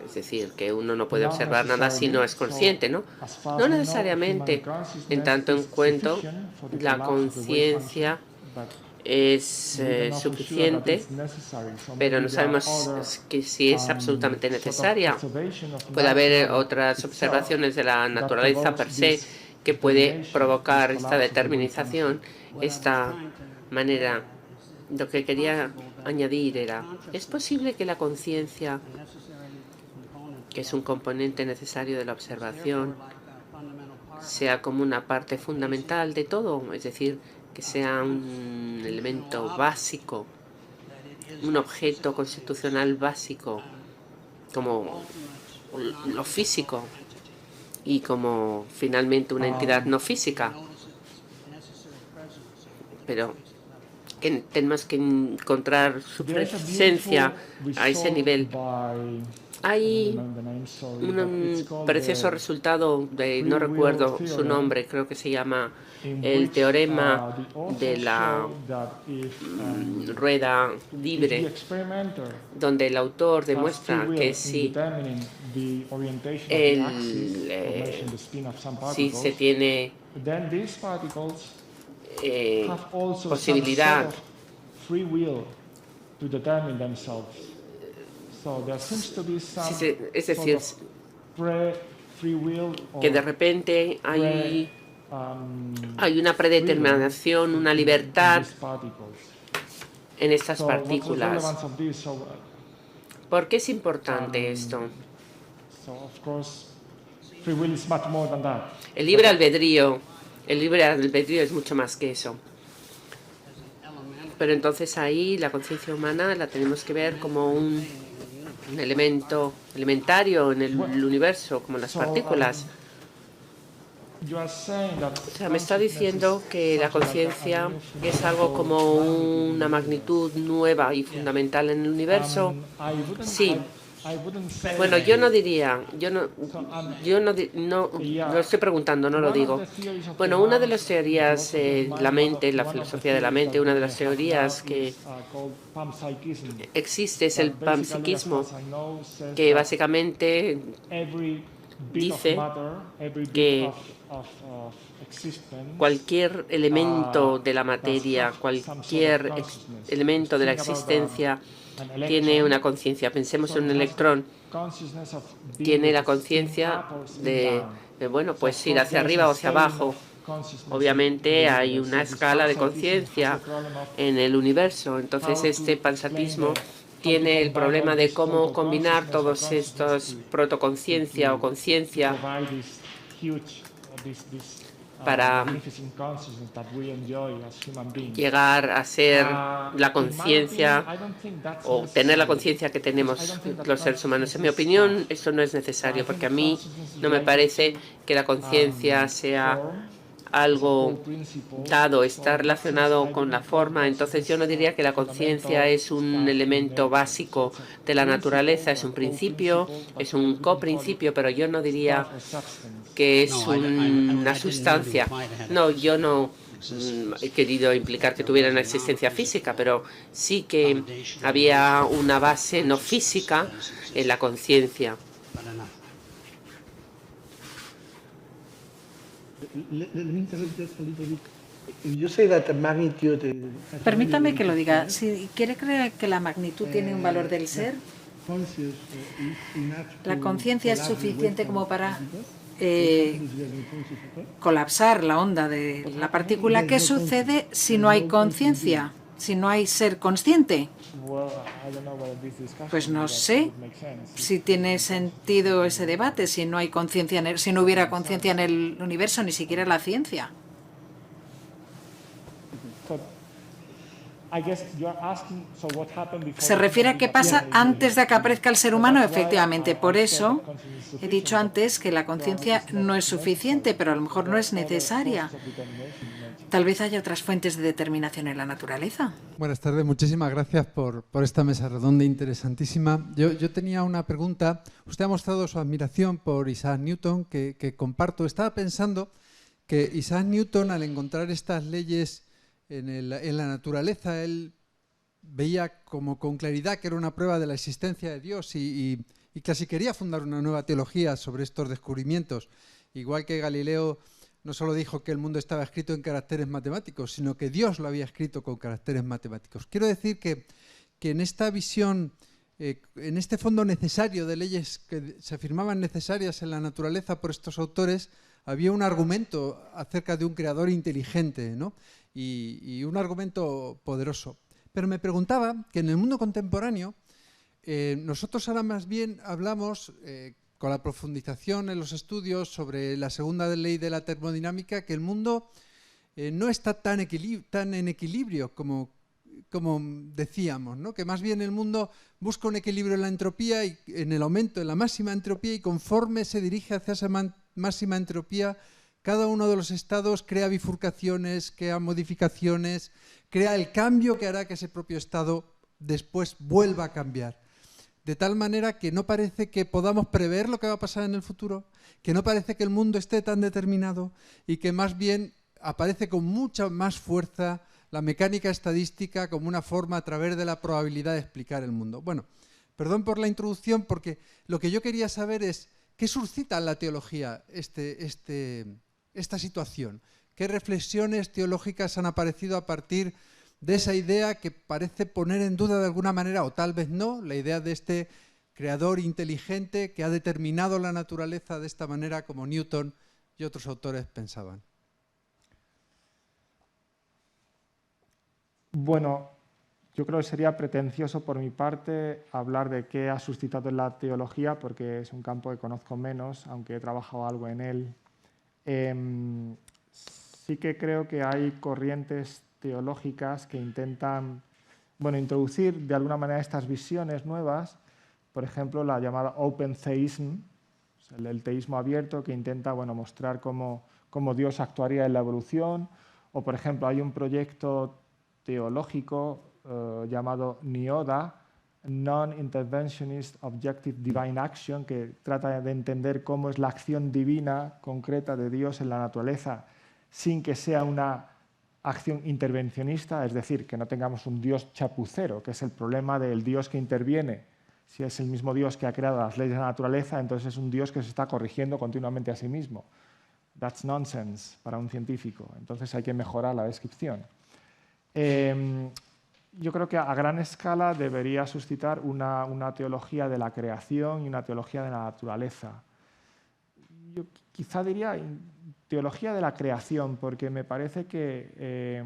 Es decir, que uno no puede observar nada si no es consciente, ¿no? No necesariamente, en tanto en cuanto la conciencia es suficiente, pero no sabemos que si es absolutamente necesaria. Puede haber otras observaciones de la naturaleza per se que puede provocar esta determinización, esta manera. Lo que quería añadir era, ¿es posible que la conciencia, que es un componente necesario de la observación, sea como una parte fundamental de todo? Es decir, que sea un elemento básico, un objeto constitucional básico, como lo físico, y como finalmente una entidad no física. Pero que tenemos que encontrar su presencia a ese nivel. Hay un precioso resultado de, no recuerdo su nombre, creo que se llama el teorema de la rueda libre, donde el autor demuestra que si se tiene posibilidad es decir, que de repente hay una predeterminación, una libertad en estas partículas. ¿Por qué es importante esto? El libre albedrío es mucho más que eso. Pero entonces ahí la conciencia humana la tenemos que ver como un elemento elementario en el universo, como las partículas. O sea, me está diciendo que la conciencia es algo como una magnitud nueva y fundamental en el universo. Sí. Bueno, yo no diría, no lo estoy preguntando, no lo digo. Bueno, una de las teorías de la mente, la filosofía de la mente, una de las teorías que existe es el panpsiquismo, que básicamente dice que cualquier elemento de la materia, cualquier elemento de la existencia tiene una conciencia. Pensemos en un electrón. Tiene la conciencia de, bueno, pues ir hacia arriba o hacia abajo. Obviamente hay una escala de conciencia en el universo. Entonces este panpsatismo tiene el problema de cómo combinar todos estos protoconciencia o conciencia para llegar a ser la conciencia o tener la conciencia que tenemos los seres humanos. En mi opinión, esto no es necesario, porque a mí no me parece que la conciencia sea algo dado, está relacionado con la forma. Entonces yo no diría que la conciencia es un elemento básico de la naturaleza, es un principio, es un coprincipio, pero yo no diría que es una sustancia. No, yo no he querido implicar que tuviera una existencia física, pero sí que había una base no física en la conciencia. Permítame que lo diga. Si quiere creer que la magnitud tiene un valor del ser, la conciencia es suficiente como para colapsar la onda de la partícula. ¿Qué sucede si no hay conciencia? Si no hay ser consciente. Pues no sé si tiene sentido ese debate, si no hay conciencia, si no hubiera conciencia en el universo, ni siquiera la ciencia. Se refiere a qué pasa antes de que aparezca el ser humano. Efectivamente, por eso he dicho antes que la conciencia no es suficiente, pero a lo mejor no es necesaria. Tal vez haya otras fuentes de determinación en la naturaleza. Buenas tardes, muchísimas gracias por esta mesa redonda interesantísima. Yo tenía una pregunta. Usted ha mostrado su admiración por Isaac Newton, que comparto. Estaba pensando que Isaac Newton, al encontrar estas leyes en la naturaleza, él veía como con claridad que era una prueba de la existencia de Dios y casi quería fundar una nueva teología sobre estos descubrimientos. Igual que Galileo no solo dijo que el mundo estaba escrito en caracteres matemáticos, sino que Dios lo había escrito con caracteres matemáticos. Quiero decir que en esta visión, en este fondo necesario de leyes que se afirmaban necesarias en la naturaleza por estos autores, había un argumento acerca de un creador inteligente, ¿no? Y un argumento poderoso. Pero me preguntaba que en el mundo contemporáneo, nosotros ahora más bien hablamos, con la profundización en los estudios sobre la segunda ley de la termodinámica, que el mundo no está tan en equilibrio como decíamos, ¿no? Que más bien el mundo busca un equilibrio en la entropía y en el aumento, en la máxima entropía, y conforme se dirige hacia esa máxima entropía, cada uno de los estados crea bifurcaciones, crea modificaciones, crea el cambio que hará que ese propio estado después vuelva a cambiar. De tal manera que no parece que podamos prever lo que va a pasar en el futuro, que no parece que el mundo esté tan determinado y que más bien aparece con mucha más fuerza la mecánica estadística como una forma a través de la probabilidad de explicar el mundo. Bueno, perdón por la introducción, porque lo que yo quería saber es qué suscita en la teología esta situación, qué reflexiones teológicas han aparecido a partir de esa idea que parece poner en duda de alguna manera, o tal vez no, la idea de este creador inteligente que ha determinado la naturaleza de esta manera como Newton y otros autores pensaban. Bueno, yo creo que sería pretencioso por mi parte hablar de qué ha suscitado en la teología, porque es un campo que conozco menos, aunque he trabajado algo en él. Sí que creo que hay corrientes teológicas que intentan introducir de alguna manera estas visiones nuevas, por ejemplo, la llamada Open Theism, el teísmo abierto, que intenta mostrar cómo Dios actuaría en la evolución, o por ejemplo hay un proyecto teológico llamado NIODA, Non-Interventionist Objective Divine Action, que trata de entender cómo es la acción divina concreta de Dios en la naturaleza sin que sea una acción intervencionista, es decir, que no tengamos un Dios chapucero, que es el problema del Dios que interviene, Si es el mismo Dios que ha creado las leyes de la naturaleza, entonces es un Dios que se está corrigiendo continuamente a sí mismo. That's nonsense para un científico. Entonces hay que mejorar la descripción. Yo creo que a gran escala debería suscitar una teología de la creación y una teología de la naturaleza. Yo quizá diría teología de la creación, porque me parece que,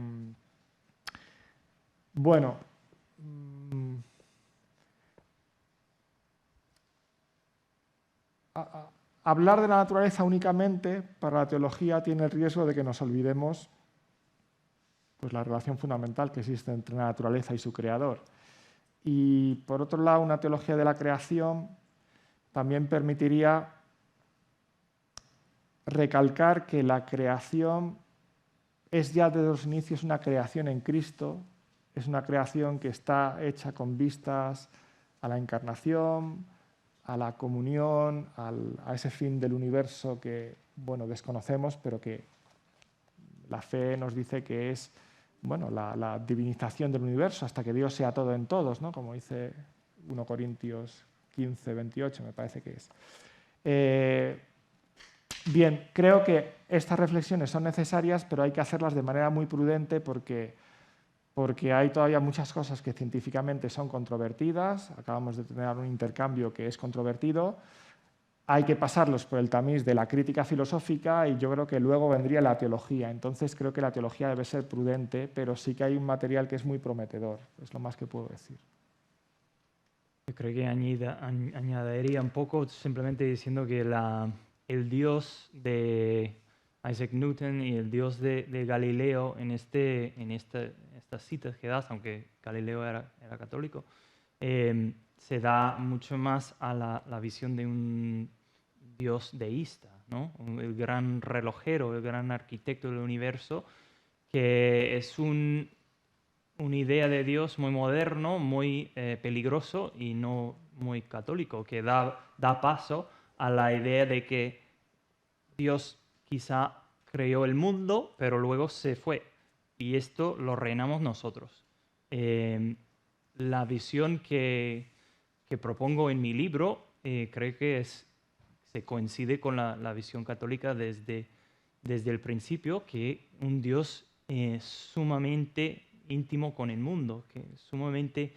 hablar de la naturaleza únicamente para la teología tiene el riesgo de que nos olvidemos pues, la relación fundamental que existe entre la naturaleza y su creador. Y por otro lado, una teología de la creación también permitiría recalcar que la creación es ya desde los inicios una creación en Cristo, es una creación que está hecha con vistas a la encarnación, a la comunión, a ese fin del universo que desconocemos, pero que la fe nos dice que es la divinización del universo hasta que Dios sea todo en todos, ¿no? Como dice 1 Corintios 15, 28, me parece que es. Bien, creo que estas reflexiones son necesarias, pero hay que hacerlas de manera muy prudente porque hay todavía muchas cosas que científicamente son controvertidas. Acabamos de tener un intercambio que es controvertido. Hay que pasarlos por el tamiz de la crítica filosófica y yo creo que luego vendría la teología. Entonces creo que la teología debe ser prudente, pero sí que hay un material que es muy prometedor. Es lo más que puedo decir. Yo creo que añadiría un poco simplemente diciendo que el Dios de Isaac Newton y el Dios de Galileo en estas citas que das, aunque Galileo era católico, se da mucho más a la visión de un Dios deísta, ¿no? El gran relojero, el gran arquitecto del universo, que es una idea de Dios muy moderno, muy peligroso y no muy católico, que da paso a la idea de que Dios quizá creó el mundo, pero luego se fue. Y esto lo reinamos nosotros. La visión que propongo en mi libro creo que se coincide con la visión católica desde el principio, que un Dios sumamente íntimo con el mundo, que es sumamente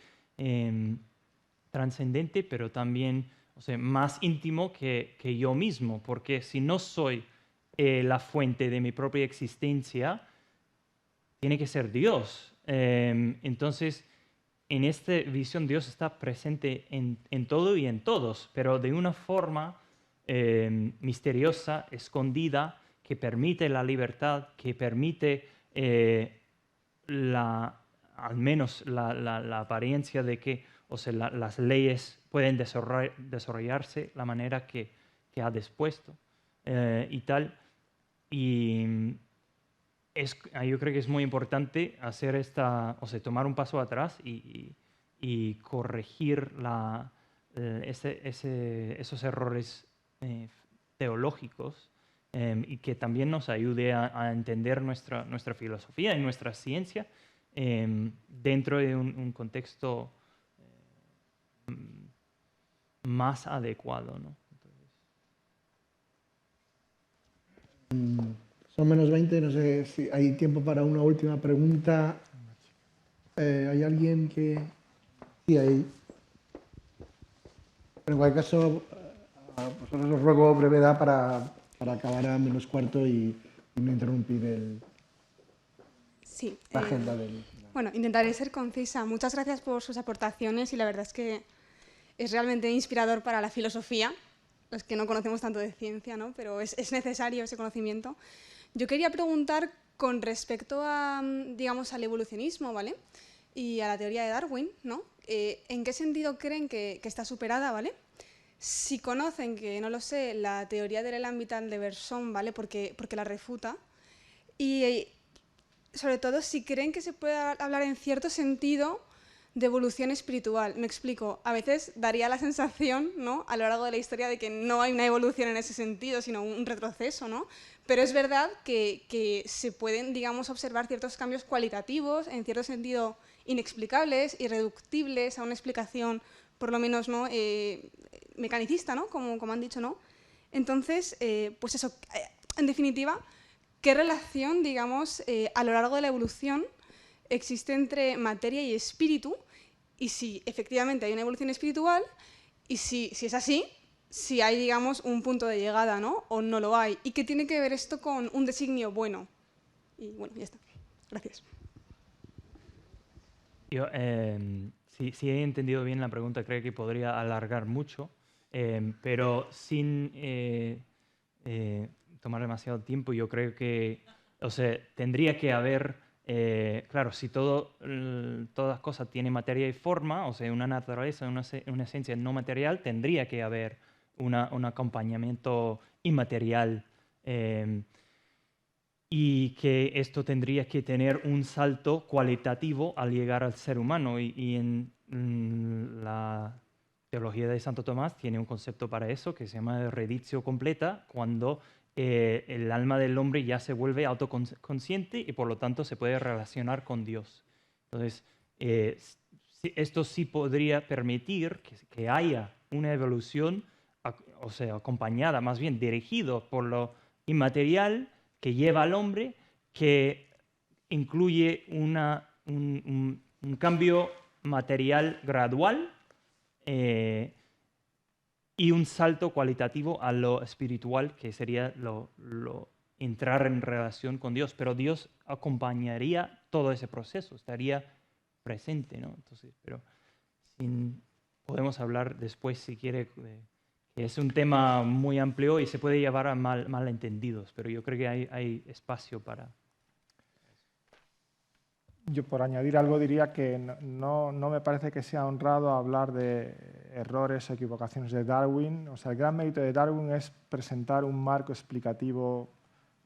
trascendente, pero también más íntimo que yo mismo, porque si no soy la fuente de mi propia existencia, tiene que ser Dios. Entonces, en esta visión Dios está presente en todo y en todos, pero de una forma misteriosa, escondida, que permite la libertad, que permite al menos la apariencia de que las leyes pueden desarrollarse la manera que ha dispuesto y tal. Y yo creo que es muy importante hacer tomar un paso atrás y corregir esos errores teológicos y que también nos ayude a entender nuestra filosofía y nuestra ciencia dentro de un contexto más adecuado, ¿no? Son menos 20, no sé si hay tiempo para una última pregunta. ¿Hay alguien que...? Sí, hay. Pero en cualquier caso, a vosotros os ruego brevedad para acabar a -15 y no interrumpir la agenda del... Bueno, intentaré ser concisa. Muchas gracias por sus aportaciones y la verdad es que es realmente inspirador para la filosofía, los que no conocemos tanto de ciencia, ¿no? Pero es necesario ese conocimiento. Yo quería preguntar con respecto a, digamos, al evolucionismo, ¿vale? Y a la teoría de Darwin, ¿no? ¿En qué sentido creen que está superada, ¿vale? Si conocen, que no lo sé, la teoría del élan vital de Bergson, ¿vale? Porque la refuta. Y sobre todo, si creen que se puede hablar en cierto sentido de evolución espiritual. Me explico. A veces daría la sensación, ¿no?, a lo largo de la historia de que no hay una evolución en ese sentido, sino un retroceso, ¿no? Pero es verdad que se pueden, digamos, observar ciertos cambios cualitativos, en cierto sentido inexplicables, irreductibles a una explicación por lo menos, ¿no? Mecanicista, ¿no? Como han dicho, ¿no? Entonces, pues eso, en definitiva, ¿qué relación, digamos, a lo largo de la evolución existe entre materia y espíritu? Y si efectivamente hay una evolución espiritual, y si es así, si hay, digamos, un punto de llegada, ¿no? O no lo hay. ¿Y qué tiene que ver esto con un designio bueno? Y bueno, ya está. Gracias. Yo, si he entendido bien la pregunta, creo que podría alargar mucho, pero sin tomar demasiado tiempo, yo creo que, o sea, tendría que haber, claro, si todas cosas tienen materia y forma, o sea, una naturaleza, una esencia no material, tendría que haber un acompañamiento inmaterial. Y que esto tendría que tener un salto cualitativo al llegar al ser humano. Y en la teología de Santo Tomás tiene un concepto para eso que se llama redictio completa, cuando el alma del hombre ya se vuelve autoconsciente y por lo tanto se puede relacionar con Dios. Entonces, esto sí podría permitir que haya una evolución, o sea, acompañada, más bien dirigido por lo inmaterial, que lleva al hombre, que incluye un cambio material gradual y un salto cualitativo a lo espiritual, que sería entrar en relación con Dios. Pero Dios acompañaría todo ese proceso, estaría presente, ¿no? Entonces, pero podemos hablar después, si quiere, es un tema muy amplio y se puede llevar a malentendidos, pero yo creo que hay espacio para... Yo, por añadir algo, diría que no me parece que sea honrado hablar de errores o equivocaciones de Darwin. O sea, el gran mérito de Darwin es presentar un marco explicativo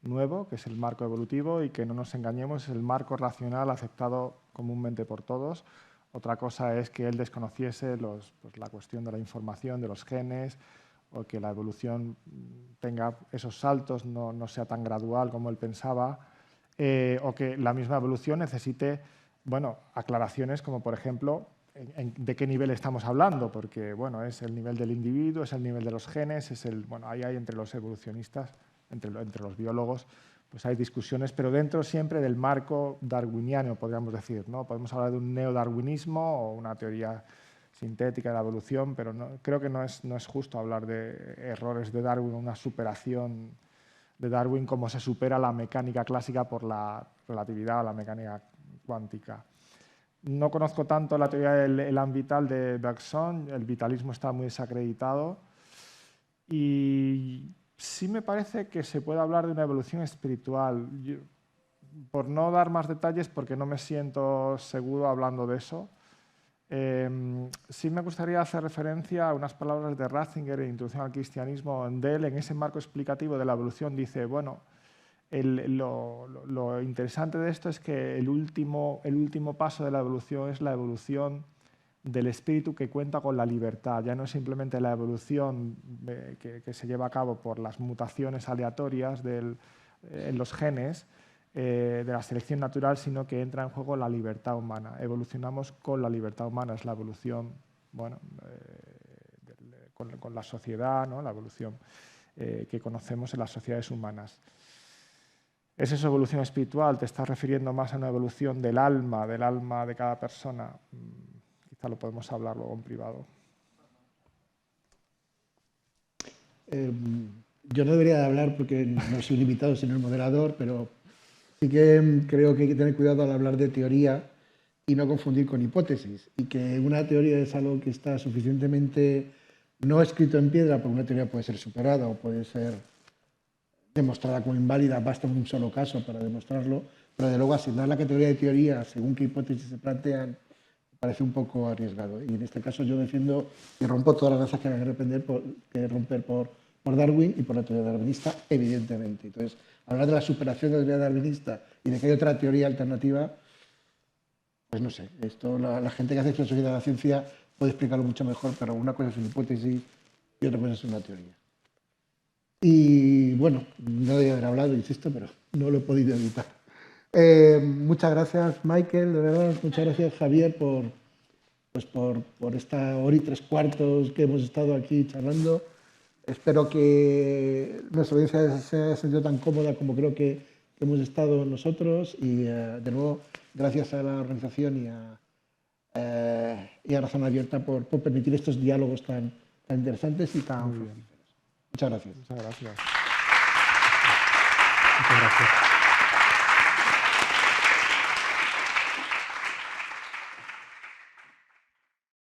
nuevo, que es el marco evolutivo, y que no nos engañemos, es el marco racional aceptado comúnmente por todos. Otra cosa es que él desconociese la cuestión de la información, de los genes, o que la evolución tenga esos saltos, no sea tan gradual como él pensaba, o que la misma evolución necesite, bueno, aclaraciones como, por ejemplo, de qué nivel estamos hablando, porque bueno, es el nivel del individuo, es el nivel de los genes, ahí hay entre los evolucionistas, entre los biólogos, pues hay discusiones, pero dentro siempre del marco darwiniano, podríamos decir, ¿no? Podemos hablar de un neodarwinismo o una teoría sintética de la evolución, pero creo que no es justo hablar de errores de Darwin, una superación de Darwin como se supera la mecánica clásica por la relatividad o la mecánica cuántica. No conozco tanto la teoría del elan vital de Bergson, el vitalismo está muy desacreditado, y sí me parece que se puede hablar de una evolución espiritual. Por no dar más detalles, porque no me siento seguro hablando de eso, sí me gustaría hacer referencia a unas palabras de Ratzinger en Introducción al Cristianismo, donde él, en ese marco explicativo de la evolución, dice, bueno, lo interesante de esto es que el último paso de la evolución es la evolución del espíritu que cuenta con la libertad. Ya no es simplemente la evolución que se lleva a cabo por las mutaciones aleatorias en los genes de la selección natural, sino que entra en juego la libertad humana. Evolucionamos con la libertad humana, es la evolución, bueno, con la sociedad, ¿no? La evolución que conocemos en las sociedades humanas. ¿Es eso evolución espiritual? ¿Te estás refiriendo más a una evolución del alma de cada persona? Quizá lo podemos hablar luego en privado. Yo no debería de hablar porque no soy limitado, sino el moderador, pero sí que creo que hay que tener cuidado al hablar de teoría y no confundir con hipótesis. Y que una teoría es algo que está suficientemente no escrito en piedra, porque una teoría puede ser superada o puede ser demostrada como inválida, basta un solo caso para demostrarlo, pero de luego asignar la categoría de teoría según qué hipótesis se plantean me parece un poco arriesgado. Y en este caso yo defiendo y rompo todas las lanzas que hagan que romper por Darwin y por la teoría darwinista, evidentemente. Entonces, hablar de la superación de la teoría darwinista y de que hay otra teoría alternativa, pues no sé, esto la gente que hace filosofía de la ciencia puede explicarlo mucho mejor, pero una cosa es una hipótesis y otra cosa es una teoría. Y bueno, no debería haber hablado, insisto, pero no lo he podido evitar. Muchas gracias, Michael, de verdad. Muchas gracias, Javier, por pues por esta hora y 3/4 que hemos estado aquí charlando. Espero que nuestra audiencia se haya sentido tan cómoda como creo que hemos estado nosotros y, de nuevo, gracias a la organización y a Razón Abierta por permitir estos diálogos tan interesantes y tan fructíferos. Muchas gracias. Muchas gracias. Muchas gracias.